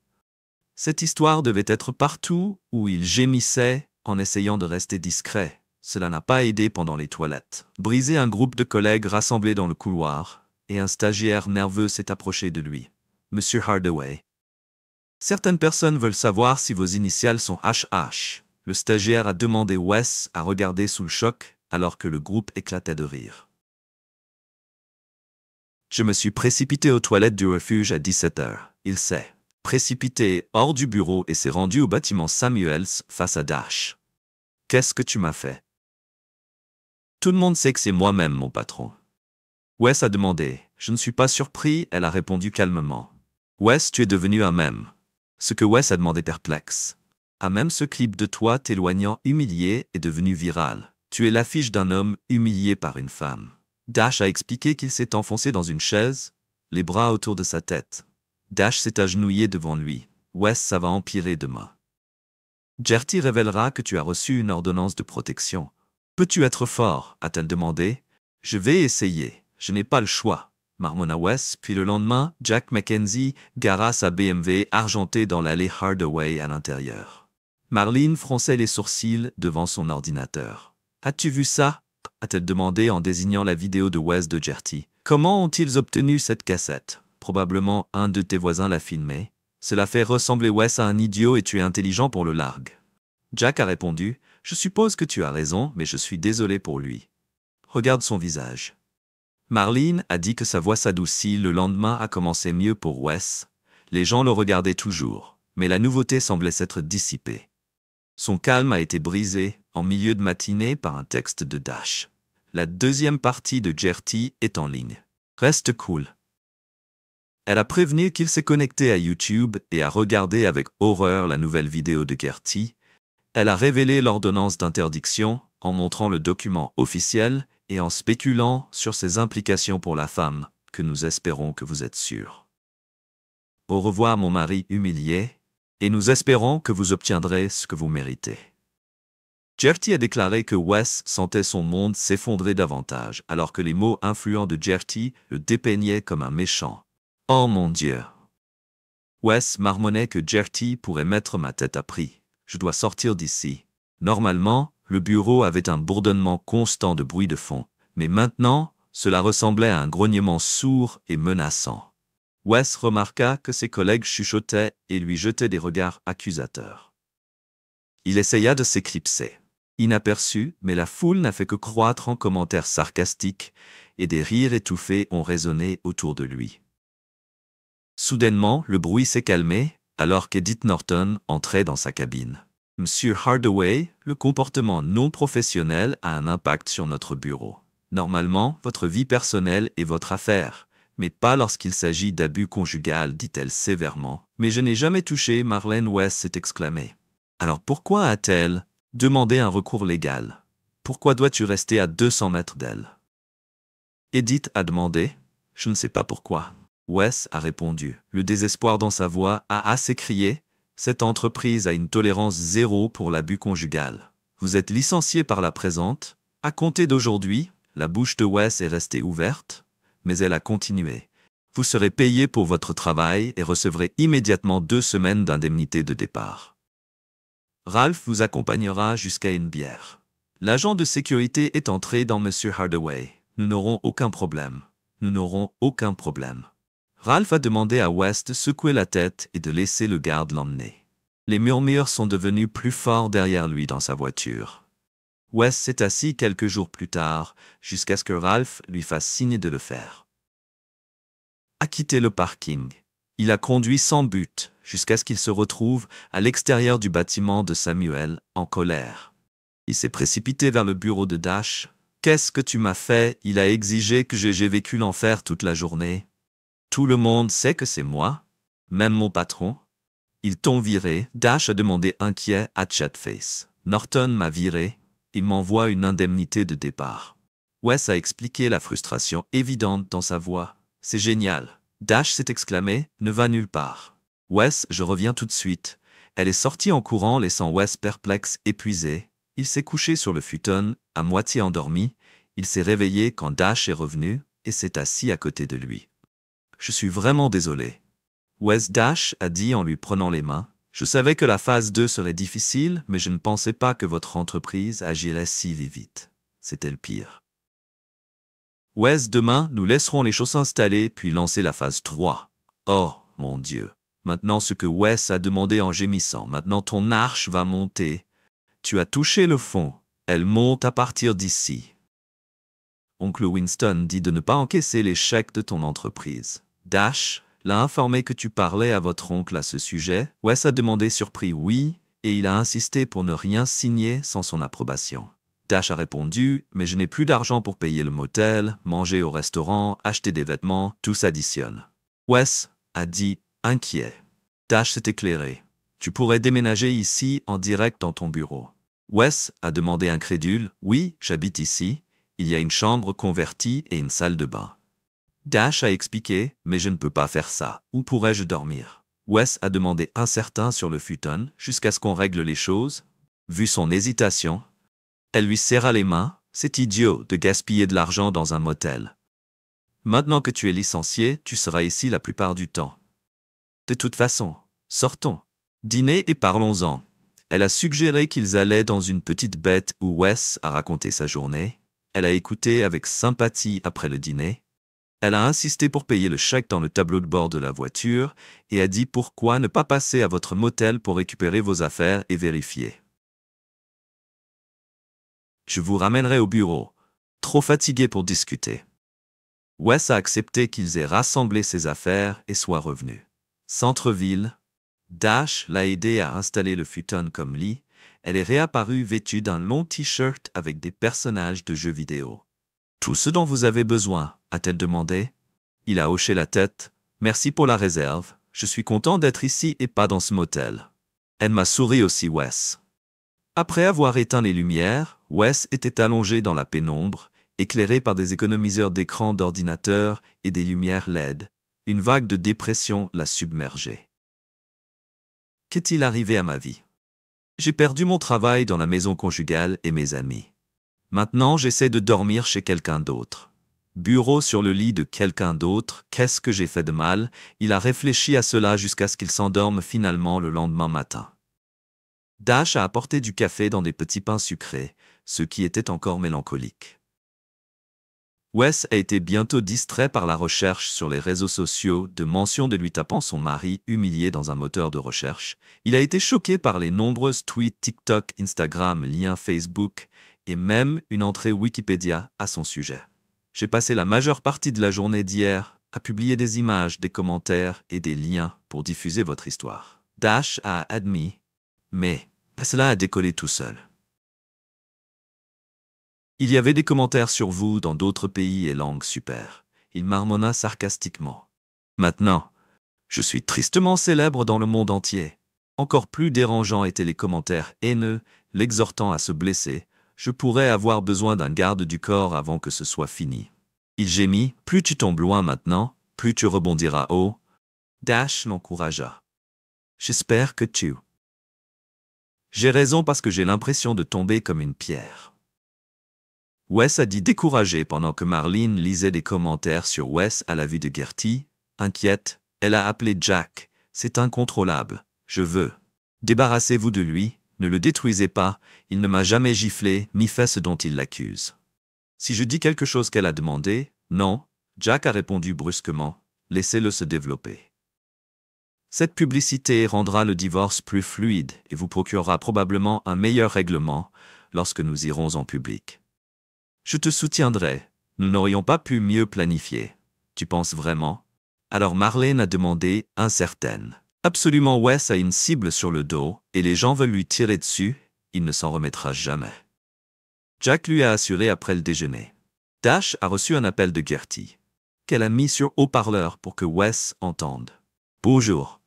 Cette histoire devait être partout où il gémissait en essayant de rester discret. Cela n'a pas aidé pendant les toilettes. Brisé un groupe de collègues rassemblés dans le couloir, et un stagiaire nerveux s'est approché de lui. Monsieur Hardaway. Certaines personnes veulent savoir si vos initiales sont HH. Le stagiaire a demandé Wes à regarder sous le choc alors que le groupe éclatait de rire. Je me suis précipité aux toilettes du refuge à 17h. Il s'est précipité hors du bureau et s'est rendu au bâtiment Samuels face à Dash. Qu'est-ce que tu m'as fait? Tout le monde sait que c'est moi-même, mon patron. Wes a demandé. Je ne suis pas surpris, elle a répondu calmement. Wes, tu es devenu un mème. Ce que Wes a demandé perplexe. Ah, même ce clip de toi t'éloignant humilié est devenu viral. Tu es l'affiche d'un homme humilié par une femme. Dash a expliqué qu'il s'est enfoncé dans une chaise, les bras autour de sa tête. Dash s'est agenouillé devant lui. Wes, ça va empirer demain. Gertie révélera que tu as reçu une ordonnance de protection. Peux-tu être fort? A-t-elle demandé. Je vais essayer. Je n'ai pas le choix. Marmonna Wes, puis le lendemain, Jack Mackenzie gara sa BMW argentée dans l'allée Hardaway à l'intérieur. Marlene fronçait les sourcils devant son ordinateur. As-tu vu ça? A-t-elle demandé en désignant la vidéo de Wes de Gertie. Comment ont-ils obtenu cette cassette? Probablement un de tes voisins l'a filmé. Cela fait ressembler Wes à un idiot et tu es intelligent pour le largue. Jack a répondu, je suppose que tu as raison, mais je suis désolé pour lui. Regarde son visage. Marlene a dit que sa voix s'adoucit le lendemain a commencé mieux pour Wes. Les gens le regardaient toujours, mais la nouveauté semblait s'être dissipée. Son calme a été brisé en milieu de matinée par un texte de Dash. La deuxième partie de Gertie est en ligne. Reste cool. Elle a prévenu qu'il s'est connecté à YouTube et a regardé avec horreur la nouvelle vidéo de Gertie. Elle a révélé l'ordonnance d'interdiction en montrant le document officiel et en spéculant sur ses implications pour la femme, que nous espérons que vous êtes sûrs. Au revoir mon mari humilié, et nous espérons que vous obtiendrez ce que vous méritez. Gertie a déclaré que Wes sentait son monde s'effondrer davantage, alors que les mots influents de Gertie le dépeignaient comme un méchant. Oh mon Dieu! Wes marmonnait que Gertie pourrait mettre ma tête à prix. Je dois sortir d'ici. Normalement, le bureau avait un bourdonnement constant de bruit de fond, mais maintenant, cela ressemblait à un grognement sourd et menaçant. Wes remarqua que ses collègues chuchotaient et lui jetaient des regards accusateurs. Il essaya de s'éclipser. Inaperçu, mais la foule n'a fait que croître en commentaires sarcastiques et des rires étouffés ont résonné autour de lui. Soudainement, le bruit s'est calmé alors qu'Edith Norton entrait dans sa cabine. Monsieur Hardaway, le comportement non professionnel a un impact sur notre bureau. Normalement, votre vie personnelle est votre affaire, mais pas lorsqu'il s'agit d'abus conjugal, dit-elle sévèrement. Mais je n'ai jamais touché, Marlene Wes s'est exclamée. Alors pourquoi a-t-elle demandé un recours légal? Pourquoi dois-tu rester à 200 mètres d'elle? Edith a demandé. Je ne sais pas pourquoi. Wes a répondu. Le désespoir dans sa voix a assez crié. Cette entreprise a une tolérance zéro pour l'abus conjugal. Vous êtes licencié par la présente. À compter d'aujourd'hui, la bouche de Wes est restée ouverte, mais elle a continué. Vous serez payé pour votre travail et recevrez immédiatement 2 semaines d'indemnité de départ. Ralph vous accompagnera jusqu'à une bière. L'agent de sécurité est entré dans Monsieur Hardaway. Nous n'aurons aucun problème. Nous n'aurons aucun problème. Ralph a demandé à Wes de secouer la tête et de laisser le garde l'emmener. Les murmures sont devenus plus forts derrière lui dans sa voiture. Wes s'est assis quelques jours plus tard, jusqu'à ce que Ralph lui fasse signe de le faire. A quitté le parking. Il a conduit sans but, jusqu'à ce qu'il se retrouve à l'extérieur du bâtiment de Samuel, en colère. Il s'est précipité vers le bureau de Dash. « Qu'est-ce que tu m'as fait ?» Il a exigé que j'ai vécu l'enfer toute la journée. Tout le monde sait que c'est moi, même mon patron. Ils t'ont viré, Dash a demandé inquiet à Chatface. Norton m'a viré, il m'envoie une indemnité de départ. Wes a expliqué la frustration évidente dans sa voix. C'est génial. Dash s'est exclamé, ne va nulle part. Wes, je reviens tout de suite. Elle est sortie en courant laissant Wes perplexe, épuisé. Il s'est couché sur le futon, à moitié endormi. Il s'est réveillé quand Dash est revenu et s'est assis à côté de lui. Je suis vraiment désolé. Wes Dash a dit en lui prenant les mains. Je savais que la phase 2 serait difficile, mais je ne pensais pas que votre entreprise agirait si vite. C'était le pire. Wes, demain, nous laisserons les choses s'installer puis lancer la phase 3. Oh, mon Dieu. Maintenant ce que Wes a demandé en gémissant. Maintenant ton arche va monter. Tu as touché le fond. Elle monte à partir d'ici. Oncle Winston dit de ne pas encaisser les chèques de ton entreprise. Dash l'a informé que tu parlais à votre oncle à ce sujet. Wes a demandé surpris oui, et il a insisté pour ne rien signer sans son approbation. Dash a répondu, mais je n'ai plus d'argent pour payer le motel, manger au restaurant, acheter des vêtements, tout s'additionne. Wes a dit, inquiet. Dash s'est éclairé. Tu pourrais déménager ici en direct dans ton bureau. Wes a demandé incrédule, oui, j'habite ici. Il y a une chambre convertie et une salle de bain. Dash a expliqué, mais je ne peux pas faire ça. Où pourrais-je dormir? Wes a demandé incertain sur le futon, jusqu'à ce qu'on règle les choses. Vu son hésitation, elle lui serra les mains. C'est idiot de gaspiller de l'argent dans un motel. Maintenant que tu es licencié, tu seras ici la plupart du temps. De toute façon, sortons. Dînez et parlons-en. Elle a suggéré qu'ils allaient dans une petite bête où Wes a raconté sa journée. Elle a écouté avec sympathie après le dîner. Elle a insisté pour payer le chèque dans le tableau de bord de la voiture et a dit pourquoi ne pas passer à votre motel pour récupérer vos affaires et vérifier. Je vous ramènerai au bureau. Trop fatigué pour discuter. Wes a accepté qu'ils aient rassemblé ses affaires et soient revenus. Centre-ville. Dash l'a aidé à installer le futon comme lit. Elle est réapparue vêtue d'un long t-shirt avec des personnages de jeux vidéo. Tout ce dont vous avez besoin, a-t-elle demandé. Il a hoché la tête. Merci pour la réserve. Je suis content d'être ici et pas dans ce motel. Elle m'a souri aussi, Wes. Après avoir éteint les lumières, Wes était allongé dans la pénombre, éclairé par des économiseurs d'écran d'ordinateur et des lumières LED. Une vague de dépression l'a submergé. Qu'est-il arrivé à ma vie? J'ai perdu mon travail dans la maison conjugale et mes amis. Maintenant, j'essaie de dormir chez quelqu'un d'autre. Bureau sur le lit de quelqu'un d'autre, qu'est-ce que j'ai fait de mal? Il a réfléchi à cela jusqu'à ce qu'il s'endorme finalement le lendemain matin. Dash a apporté du café dans des petits pains sucrés, ce qui était encore mélancolique. Wes a été bientôt distrait par la recherche sur les réseaux sociaux de mentions de lui tapant son mari humilié dans un moteur de recherche. Il a été choqué par les nombreuses tweets TikTok, Instagram, liens Facebook et même une entrée Wikipédia à son sujet. J'ai passé la majeure partie de la journée d'hier à publier des images, des commentaires et des liens pour diffuser votre histoire. Dash a admis, mais cela a décollé tout seul. Il y avait des commentaires sur vous dans d'autres pays et langues super. Il marmonna sarcastiquement. Maintenant, je suis tristement célèbre dans le monde entier. Encore plus dérangeants étaient les commentaires haineux, l'exhortant à se blesser. Je pourrais avoir besoin d'un garde du corps avant que ce soit fini. Il gémit, plus tu tombes loin maintenant, plus tu rebondiras haut. Dash l'encouragea. J'espère que tu... J'ai raison parce que j'ai l'impression de tomber comme une pierre. Wes a dit découragé pendant que Marlene lisait des commentaires sur Wes à la vue de Gertie. Inquiète, elle a appelé Jack. C'est incontrôlable. Je veux. Débarrassez-vous de lui, ne le détruisez pas, il ne m'a jamais giflé ni fait ce dont il l'accuse. Si je dis quelque chose qu'elle a demandé, non, Jack a répondu brusquement, laissez-le se développer. Cette publicité rendra le divorce plus fluide et vous procurera probablement un meilleur règlement lorsque nous irons en public. Je te soutiendrai, nous n'aurions pas pu mieux planifier. Tu penses vraiment? Alors Marlene a demandé, incertaine. Absolument, Wes a une cible sur le dos et les gens veulent lui tirer dessus, il ne s'en remettra jamais. Jack lui a assuré après le déjeuner. Dash a reçu un appel de Gertie, qu'elle a mis sur haut-parleur pour que Wes entende. Bonjour.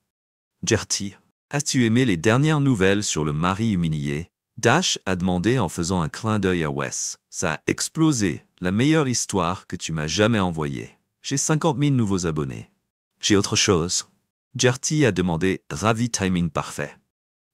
Gertie, as-tu aimé les dernières nouvelles sur le mari humilié? Dash a demandé en faisant un clin d'œil à Wes. Ça a explosé, la meilleure histoire que tu m'as jamais envoyée. J'ai 50 000 nouveaux abonnés. J'ai autre chose. Gertie a demandé, ravi, timing parfait.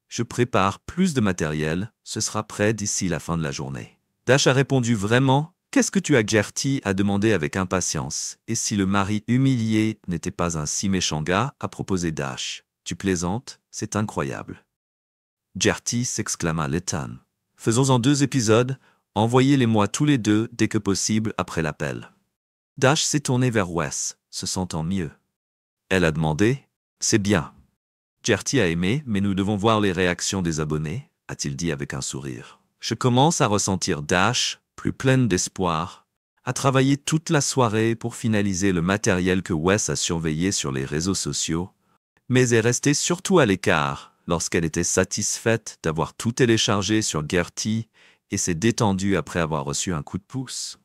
Je prépare plus de matériel, ce sera prêt d'ici la fin de la journée. Dash a répondu vraiment, qu'est-ce que tu as? Gertie a demandé avec impatience, et si le mari humilié n'était pas un si méchant gars, a proposé Dash. Tu plaisantes, c'est incroyable. Gertie s'exclama l'étan. Faisons-en 2 épisodes, envoyez-les-moi tous les 2 dès que possible après l'appel. Dash s'est tournée vers Wes, se sentant mieux. Elle a demandé, c'est bien. Gertie a aimé, mais nous devons voir les réactions des abonnés, a-t-il dit avec un sourire. Je commence à ressentir Dash, plus pleine d'espoir, a travaillé toute la soirée pour finaliser le matériel que Wes a surveillé sur les réseaux sociaux, mais est restée surtout à l'écart lorsqu'elle était satisfaite d'avoir tout téléchargé sur Gertie et s'est détendue après avoir reçu un coup de pouce.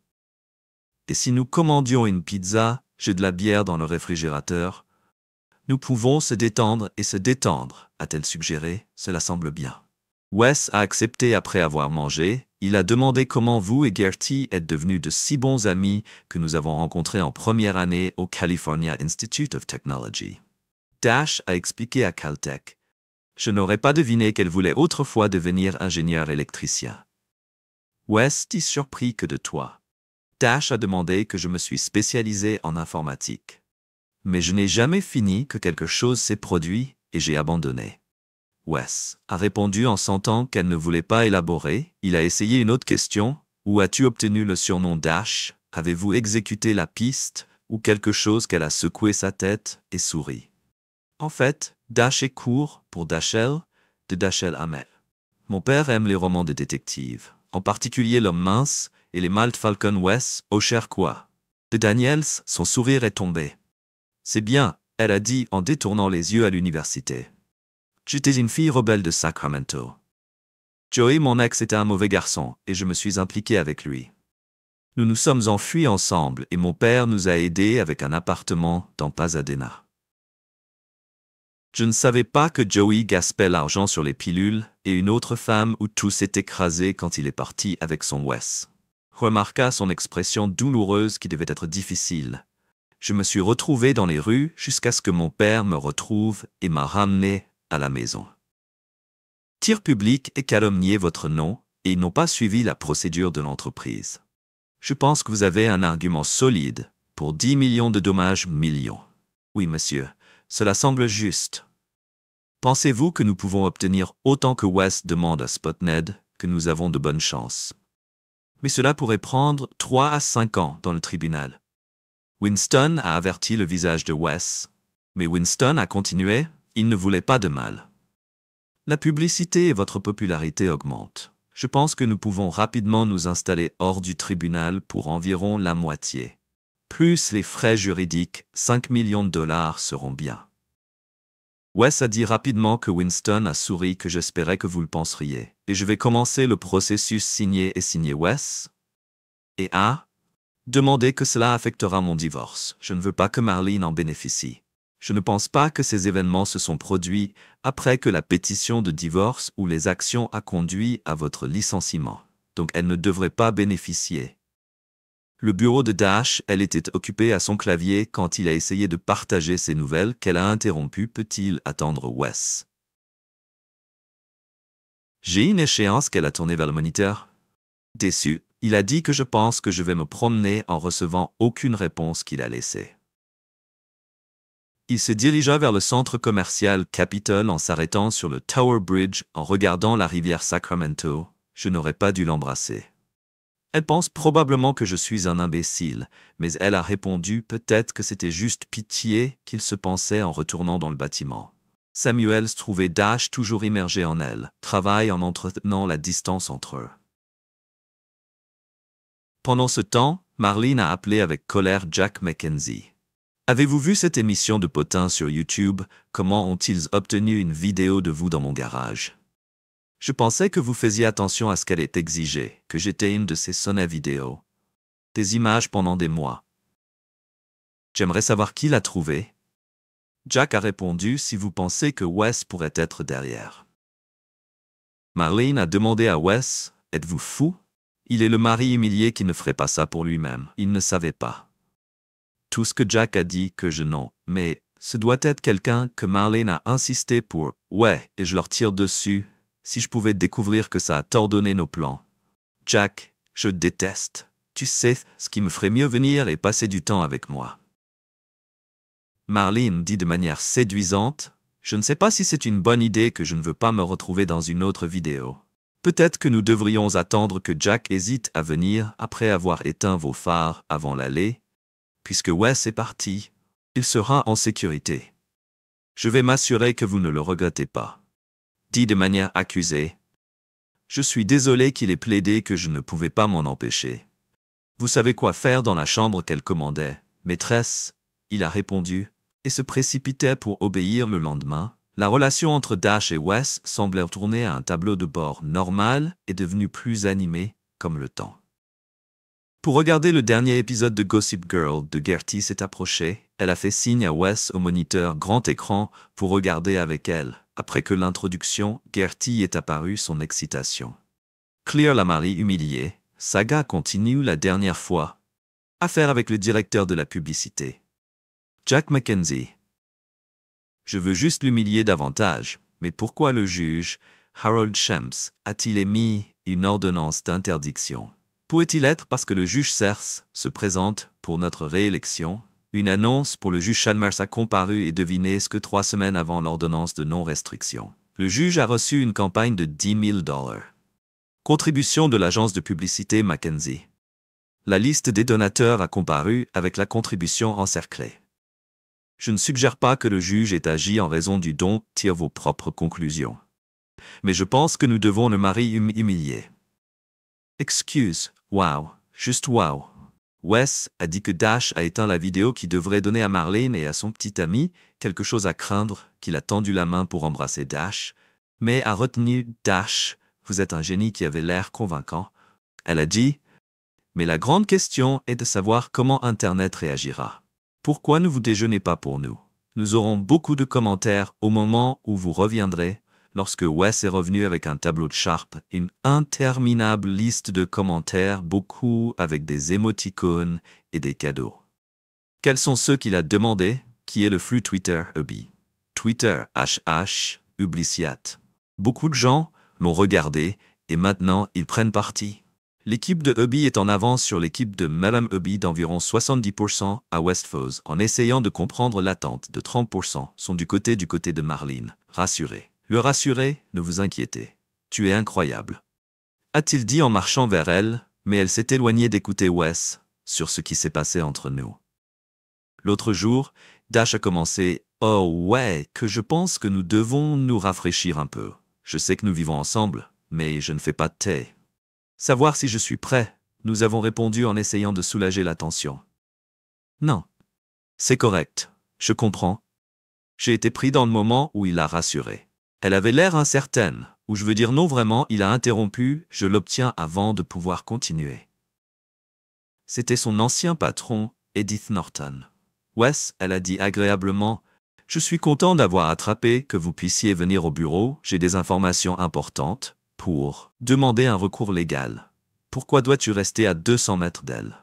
Et si nous commandions une pizza, j'ai de la bière dans le réfrigérateur. Nous pouvons se détendre et se détendre, a-t-elle suggéré, cela semble bien. Wes a accepté après avoir mangé, il a demandé comment vous et Gertie êtes devenus de si bons amis que nous avons rencontrés en première année au California Institute of Technology. Dash a expliqué à Caltech. Je n'aurais pas deviné qu'elle voulait autrefois devenir ingénieur électricien. Wes dit surpris que de toi. Dash a demandé que je me suis spécialisé en informatique. Mais je n'ai jamais fini que quelque chose s'est produit et j'ai abandonné. Wes a répondu en sentant qu'elle ne voulait pas élaborer. Il a essayé une autre question. Où as-tu obtenu le surnom Dash? Avez-vous exécuté la piste? Ou quelque chose qu'elle a secoué sa tête et souri. En fait, Dash est court pour Dashiell, de Dashiell Hammett. Mon père aime les romans de détectives, en particulier L'homme mince et les Malt Falcon Wes, au cher quoi. De Daniels, son sourire est tombé. C'est bien, elle a dit en détournant les yeux à l'université. J'étais une fille rebelle de Sacramento. Joey, mon ex, était un mauvais garçon, et je me suis impliqué avec lui. Nous nous sommes enfuis ensemble, et mon père nous a aidés avec un appartement dans Pasadena. Je ne savais pas que Joey gaspait l'argent sur les pilules, et une autre femme où tout s'est écrasé quand il est parti avec son Wes. Remarqua son expression douloureuse qui devait être difficile. Je me suis retrouvé dans les rues jusqu'à ce que mon père me retrouve et m'a ramené à la maison. Tir public et calomnier votre nom, et ils n'ont pas suivi la procédure de l'entreprise. Je pense que vous avez un argument solide pour 10 millions de dommages millions. Oui, monsieur, cela semble juste. Pensez-vous que nous pouvons obtenir autant que Wes demande à Spotned, que nous avons de bonnes chances? Mais cela pourrait prendre 3 à 5 ans dans le tribunal. Winston a averti le visage de Wes, mais Winston a continué, il ne voulait pas de mal. La publicité et votre popularité augmentent. Je pense que nous pouvons rapidement nous installer hors du tribunal pour environ la moitié. Plus les frais juridiques, 5 millions de dollars seront bien. Wes a dit rapidement que Winston a souri que j'espérais que vous le penseriez. Et je vais commencer le processus signé Wes. Et demandez que cela affectera mon divorce. Je ne veux pas que Marlene en bénéficie. Je ne pense pas que ces événements se sont produits après que la pétition de divorce ou les actions a conduit à votre licenciement. Donc elle ne devrait pas bénéficier. Le bureau de Dash, elle était occupée à son clavier quand il a essayé de partager ses nouvelles qu'elle a interrompu. Peut-il attendre Wes? J'ai une échéance qu'elle a tournée vers le moniteur. Déçu, il a dit que je pense que je vais me promener en recevant aucune réponse qu'il a laissée. Il se dirigea vers le centre commercial Capitol en s'arrêtant sur le Tower Bridge en regardant la rivière Sacramento. Je n'aurais pas dû l'embrasser. Elle pense probablement que je suis un imbécile, mais elle a répondu peut-être que c'était juste pitié qu'il se pensait en retournant dans le bâtiment. Samuels trouvait Dash toujours immergé en elle, travaille en entretenant la distance entre eux. Pendant ce temps, Marlene a appelé avec colère Jack McKenzie. Avez-vous vu cette émission de potins sur YouTube? Comment ont-ils obtenu une vidéo de vous dans mon garage? Je pensais que vous faisiez attention à ce qu'elle est exigée, que j'étais une de ces sonnets vidéo. Des images pendant des mois. J'aimerais savoir qui l'a trouvé. Jack a répondu si vous pensez que Wes pourrait être derrière. Marlene a demandé à Wes, êtes-vous fou? Il est le mari humilié qui ne ferait pas ça pour lui-même. Il ne savait pas. Tout ce que Jack a dit que je non, mais ce doit être quelqu'un que Marlene a insisté pour. Ouais, et je leur tire dessus, si je pouvais découvrir que ça a tordonné nos plans. Jack, je déteste. Tu sais, ce qui me ferait mieux venir et passer du temps avec moi. Marlene dit de manière séduisante, je ne sais pas si c'est une bonne idée que je ne veux pas me retrouver dans une autre vidéo. Peut-être que nous devrions attendre que Jack hésite à venir après avoir éteint vos phares avant l'aller. Puisque Wes est parti, il sera en sécurité. Je vais m'assurer que vous ne le regrettez pas. Dit de manière accusée. Je suis désolé qu'il ait plaidé que je ne pouvais pas m'en empêcher. Vous savez quoi faire dans la chambre qu'elle commandait, maîtresse? Il a répondu, et se précipitait pour obéir le lendemain. La relation entre Dash et Wes semblait retourner à un tableau de bord normal et devenue plus animée, comme le temps. Pour regarder le dernier épisode de Gossip Girl de Gertie s'est approché, elle a fait signe à Wes au moniteur grand écran pour regarder avec elle. Après que l'introduction, Gertie est apparue son excitation. Claire la marie humiliée, saga continue la dernière fois. Affaire avec le directeur de la publicité. Jack McKenzie. Je veux juste l'humilier davantage, mais pourquoi le juge, Harold Shemps, a-t-il émis une ordonnance d'interdiction? Pourrait-il être parce que le juge Serse se présente pour notre réélection? Une annonce pour le juge Chalmers a comparu et deviné ce que 3 semaines avant l'ordonnance de non-restriction. Le juge a reçu une campagne de $10 000. Contribution de l'agence de publicité Mackenzie. La liste des donateurs a comparu avec la contribution encerclée. Je ne suggère pas que le juge ait agi en raison du don, tire vos propres conclusions. Mais je pense que nous devons le mari humilier. Excuse, wow, juste wow. Wes a dit que Dash a éteint la vidéo qui devrait donner à Marlene et à son petit ami quelque chose à craindre, qu'il a tendu la main pour embrasser Dash, mais a retenu Dash. Vous êtes un génie qui avait l'air convaincant. Elle a dit, mais la grande question est de savoir comment Internet réagira. Pourquoi ne vous déjeunez pas pour nous? Nous aurons beaucoup de commentaires au moment où vous reviendrez, lorsque Wes est revenu avec un tableau de Sharp, une interminable liste de commentaires, beaucoup avec des émoticônes et des cadeaux. Quels sont ceux qu'il a demandé? Qui est le flux Twitter Ubi? Twitter Ubliciat. Beaucoup de gens l'ont regardé et maintenant ils prennent parti. L'équipe de Ubi est en avance sur l'équipe de Madame Ubi d'environ 70% à West Falls en essayant de comprendre l'attente de 30% sont du côté de Marlene. Rassuré. Le rassurer, ne vous inquiétez. Tu es incroyable. A-t-il dit en marchant vers elle, mais elle s'est éloignée d'écouter Wes sur ce qui s'est passé entre nous. L'autre jour, Dash a commencé « Oh ouais, que je pense que nous devons nous rafraîchir un peu. Je sais que nous vivons ensemble, mais je ne fais pas de thé. » Savoir si je suis prêt, nous avons répondu en essayant de soulager la tension. Non. C'est correct, je comprends. J'ai été pris dans le moment où il l'a rassurée. Elle avait l'air incertaine, ou je veux dire non vraiment, il a interrompu, je l'obtiens avant de pouvoir continuer. C'était son ancien patron, Edith Norton. Wes, elle a dit agréablement, « Je suis content d'avoir attrapé que vous puissiez venir au bureau, j'ai des informations importantes. Pour demander un recours légal. Pourquoi dois-tu rester à 200 mètres d'elle? »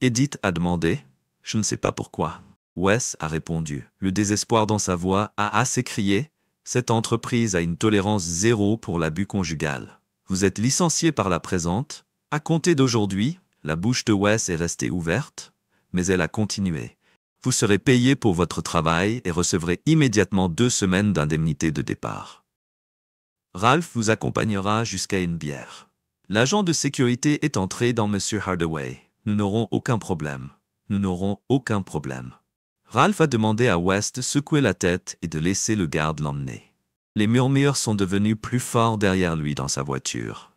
Edith a demandé. Je ne sais pas pourquoi. Wes a répondu. Le désespoir dans sa voix a assez crié. Cette entreprise a une tolérance zéro pour l'abus conjugal. Vous êtes licencié par la présente. À compter d'aujourd'hui, la bouche de Wes est restée ouverte, mais elle a continué. Vous serez payé pour votre travail et recevrez immédiatement 2 semaines d'indemnité de départ. Ralph vous accompagnera jusqu'à une bière. L'agent de sécurité est entré dans M. Hardaway. Nous n'aurons aucun problème. Nous n'aurons aucun problème. Ralph a demandé à Wes de secouer la tête et de laisser le garde l'emmener. Les murmures sont devenus plus forts derrière lui dans sa voiture.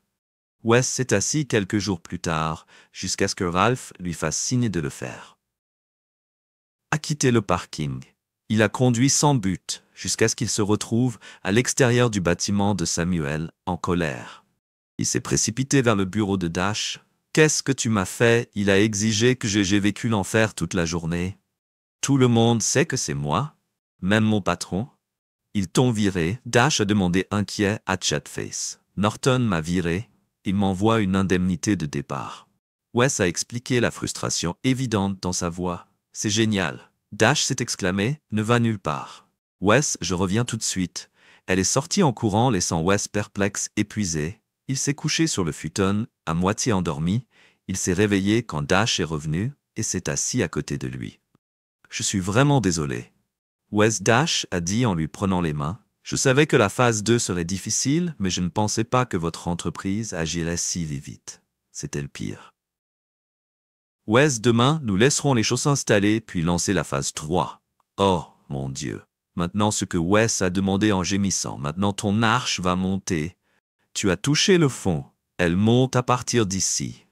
Wes s'est assis quelques jours plus tard, jusqu'à ce que Ralph lui fasse signe de le faire. A quitté le parking. Il a conduit sans but, jusqu'à ce qu'il se retrouve à l'extérieur du bâtiment de Samuel, en colère. Il s'est précipité vers le bureau de Dash. « Qu'est-ce que tu m'as fait? Il a exigé que j'ai vécu l'enfer toute la journée. Tout le monde sait que c'est moi, même mon patron. Ils t'ont viré. » Dash a demandé inquiet à Chatface. « Norton m'a viré. Il m'envoie une indemnité de départ. » Wes a expliqué la frustration évidente dans sa voix. « C'est génial. » Dash s'est exclamé, « Ne va nulle part. » Wes, je reviens tout de suite. Elle est sortie en courant, laissant Wes perplexe, épuisé. Il s'est couché sur le futon, à moitié endormi. Il s'est réveillé quand Dash est revenu et s'est assis à côté de lui. « Je suis vraiment désolé. » Wes, Dash a dit en lui prenant les mains. « Je savais que la phase 2 serait difficile, mais je ne pensais pas que votre entreprise agirait si vite. C'était le pire. » Wes, demain, nous laisserons les choses s'installer puis lancer la phase 3. Oh, mon Dieu. Maintenant ce que Wes a demandé en gémissant. Maintenant ton arche va monter. Tu as touché le fond. Elle monte à partir d'ici.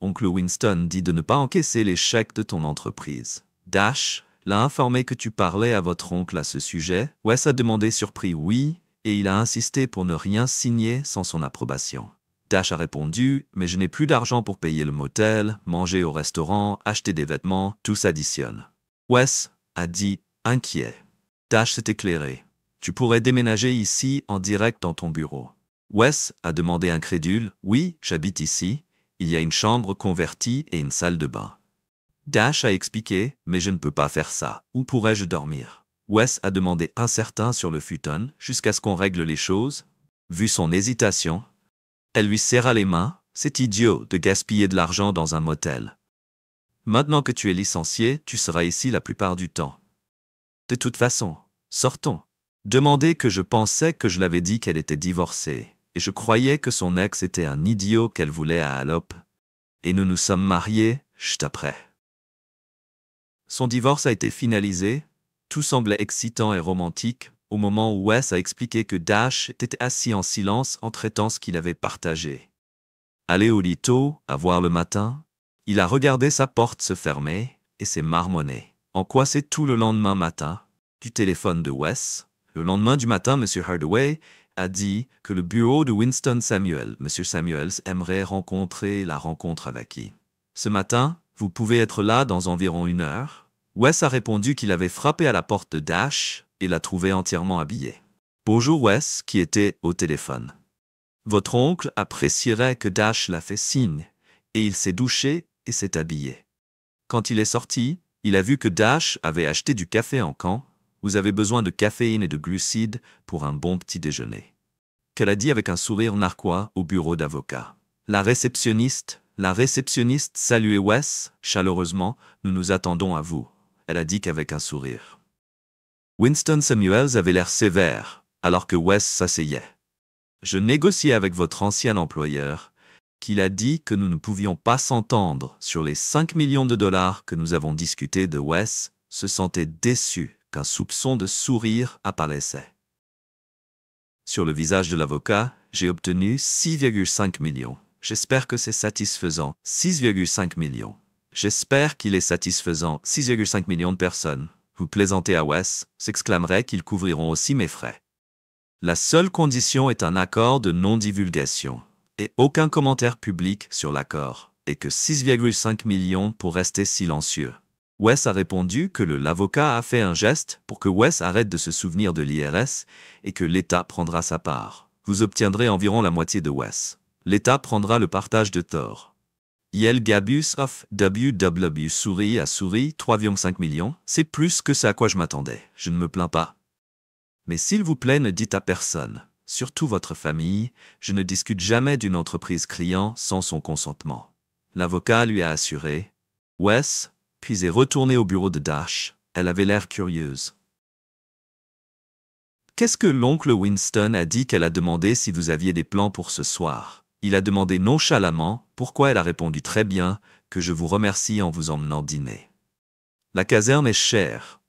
Oncle Winston dit de ne pas encaisser les chèques de ton entreprise. Dash l'a informé que tu parlais à votre oncle à ce sujet. Wes a demandé surpris oui, et il a insisté pour ne rien signer sans son approbation. Dash a répondu, mais je n'ai plus d'argent pour payer le motel, manger au restaurant, acheter des vêtements, tout s'additionne. Wes a dit, inquiet. Dash s'est éclairé. Tu pourrais déménager ici en direct dans ton bureau. Wes a demandé incrédule, oui, j'habite ici, il y a une chambre convertie et une salle de bain. Dash a expliqué, mais je ne peux pas faire ça, où pourrais-je dormir? Wes a demandé incertain sur le futon, jusqu'à ce qu'on règle les choses. Vu son hésitation, elle lui serra les mains. C'est idiot de gaspiller de l'argent dans un motel. Maintenant que tu es licencié, tu seras ici la plupart du temps. De toute façon, sortons. Demandez que je pensais que je l'avais dit qu'elle était divorcée, et je croyais que son ex était un idiot qu'elle voulait à Allop. Et nous nous sommes mariés, juste après. Son divorce a été finalisé, tout semblait excitant et romantique, au moment où Wes a expliqué que Dash était assis en silence en traitant ce qu'il avait partagé. Allé au lit tôt, à voir le matin, il a regardé sa porte se fermer et s'est marmonné. En quoi c'est tout le lendemain matin? Du téléphone de Wes. Le lendemain du matin, M. Hardaway a dit que le bureau de Winston Samuel, M. Samuels, aimerait rencontrer la rencontre avec qui. Ce matin, vous pouvez être là dans environ 1 heure. Wes a répondu qu'il avait frappé à la porte de Dash et l'a trouvé entièrement habillé. Bonjour Wes, qui était au téléphone. Votre oncle apprécierait que Dash l'a fait signe, et il s'est douché et s'est habillé. Quand il est sorti, il a vu que Dash avait acheté du café en camp. Vous avez besoin de caféine et de glucides pour un bon petit déjeuner. Qu'elle a dit avec un sourire narquois au bureau d'avocat. La réceptionniste saluait Wes chaleureusement, nous nous attendons à vous. Elle a dit qu'avec un sourire. Winston Samuels avait l'air sévère, alors que Wes s'asseyait. Je négociais avec votre ancien employeur, qu'il a dit que nous ne pouvions pas s'entendre sur les 5 millions de dollars que nous avons discutés de. Wes se sentait déçu qu'un soupçon de sourire apparaissait. Sur le visage de l'avocat, j'ai obtenu 6,5 millions. J'espère que c'est satisfaisant. 6,5 millions. J'espère qu'il est satisfaisant. 6,5 millions de personnes. Vous plaisantez à Wes, s'exclamerait qu'ils couvriront aussi mes frais. La seule condition est un accord de non-divulgation, et aucun commentaire public sur l'accord, et que 6,5 millions pour rester silencieux. Wes a répondu que l'avocat a fait un geste pour que Wes arrête de se souvenir de l'IRS et que l'État prendra sa part. Vous obtiendrez environ la moitié de Wes. L'État prendra le partage de tort. Yel Gabus of WW sourit à souris 3,5 millions. C'est plus que ce à quoi je m'attendais. Je ne me plains pas. Mais s'il vous plaît, ne dites à personne, surtout votre famille, je ne discute jamais d'une entreprise client sans son consentement. L'avocat lui a assuré. Wes, puis est retournée au bureau de Dash. Elle avait l'air curieuse. Qu'est-ce que l'oncle Winston a dit qu'elle a demandé si vous aviez des plans pour ce soir? Il a demandé nonchalamment pourquoi elle a répondu très bien que je vous remercie en vous emmenant dîner. La caserne est chère.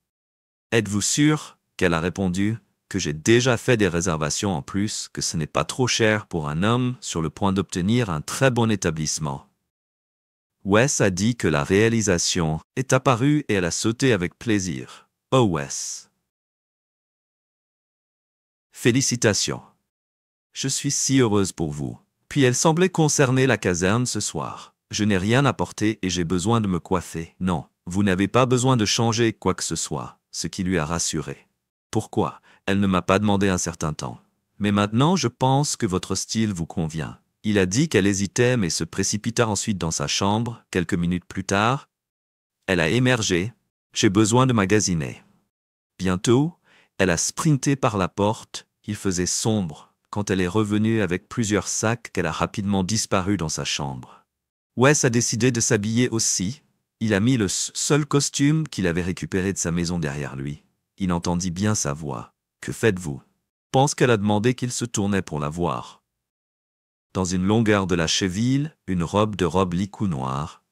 Êtes-vous sûr, qu'elle a répondu, que j'ai déjà fait des réservations en plus, que ce n'est pas trop cher pour un homme sur le point d'obtenir un très bon établissement? Wes a dit que la réalisation est apparue et elle a sauté avec plaisir. Oh Wes! Félicitations! Je suis si heureuse pour vous. Puis elle semblait concerner la caserne ce soir. Je n'ai rien apporté et j'ai besoin de me coiffer. Non, vous n'avez pas besoin de changer quoi que ce soit, ce qui lui a rassuré. Pourquoi? Elle ne m'a pas demandé un certain temps. Mais maintenant je pense que votre style vous convient. Il a dit qu'elle hésitait mais se précipita ensuite dans sa chambre, quelques minutes plus tard. Elle a émergé. J'ai besoin de magasiner. Bientôt, elle a sprinté par la porte. Il faisait sombre, quand elle est revenue avec plusieurs sacs qu'elle a rapidement disparu dans sa chambre. Wes a décidé de s'habiller aussi. Il a mis le seul costume qu'il avait récupéré de sa maison derrière lui. Il entendit bien sa voix. Que faites-vous? Pense qu'elle a demandé qu'il se tournait pour la voir. Dans une longueur de la cheville, une robe de robe licou noire.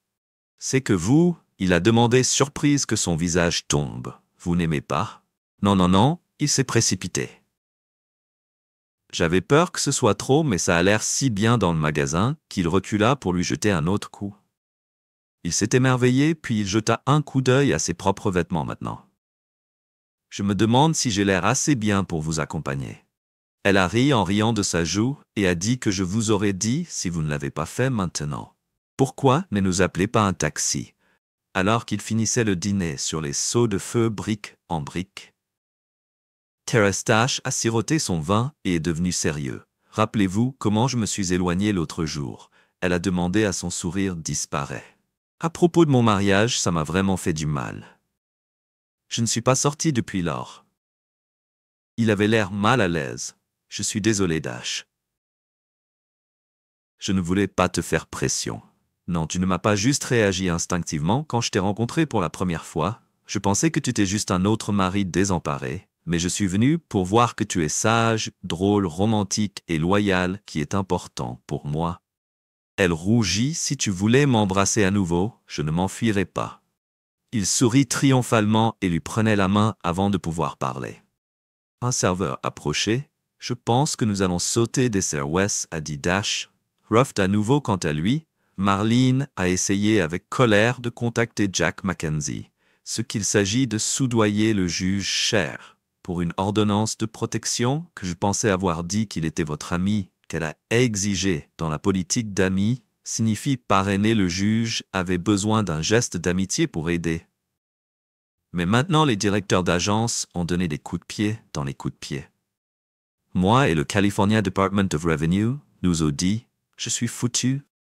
C'est que vous, il a demandé surprise que son visage tombe. Vous n'aimez pas? Non, non, non, il s'est précipité. J'avais peur que ce soit trop, mais ça a l'air si bien dans le magasin qu'il recula pour lui jeter un autre coup. Il s'est émerveillé, puis il jeta un coup d'œil à ses propres vêtements maintenant. Je me demande si j'ai l'air assez bien pour vous accompagner. Elle a ri en riant de sa joue et a dit que je vous aurais dit si vous ne l'avez pas fait maintenant. Pourquoi ne nous appelez pas un taxi? Alors qu'il finissait le dîner sur les seaux de feu brique en brique. Terrace Dash a siroté son vin et est devenu sérieux. Rappelez-vous comment je me suis éloigné l'autre jour. Elle a demandé à son sourire disparaît. À propos de mon mariage, ça m'a vraiment fait du mal. Je ne suis pas sorti depuis lors. Il avait l'air mal à l'aise. Je suis désolé, Dash. Je ne voulais pas te faire pression. Non, tu ne m'as pas juste réagi instinctivement quand je t'ai rencontré pour la première fois. Je pensais que tu étais juste un autre mari désemparé. Mais je suis venu pour voir que tu es sage, drôle, romantique et loyal, qui est important pour moi. Elle rougit. Si tu voulais m'embrasser à nouveau, je ne m'enfuirais pas. Il sourit triomphalement et lui prenait la main avant de pouvoir parler. Un serveur approchait. Je pense que nous allons sauter, dessert Wes, a dit Dash. Ruff à nouveau quant à lui. Marlene a essayé avec colère de contacter Jack Mackenzie, ce qu'il s'agit de soudoyer le juge Cher pour une ordonnance de protection que je pensais avoir dit qu'il était votre ami, qu'elle a exigé dans la politique d'amis, signifie parrainer le juge avait besoin d'un geste d'amitié pour aider. Mais maintenant les directeurs d'agence ont donné des coups de pied dans les coups de pied. Moi et le California Department of Revenue nous ont dit « Je suis foutu,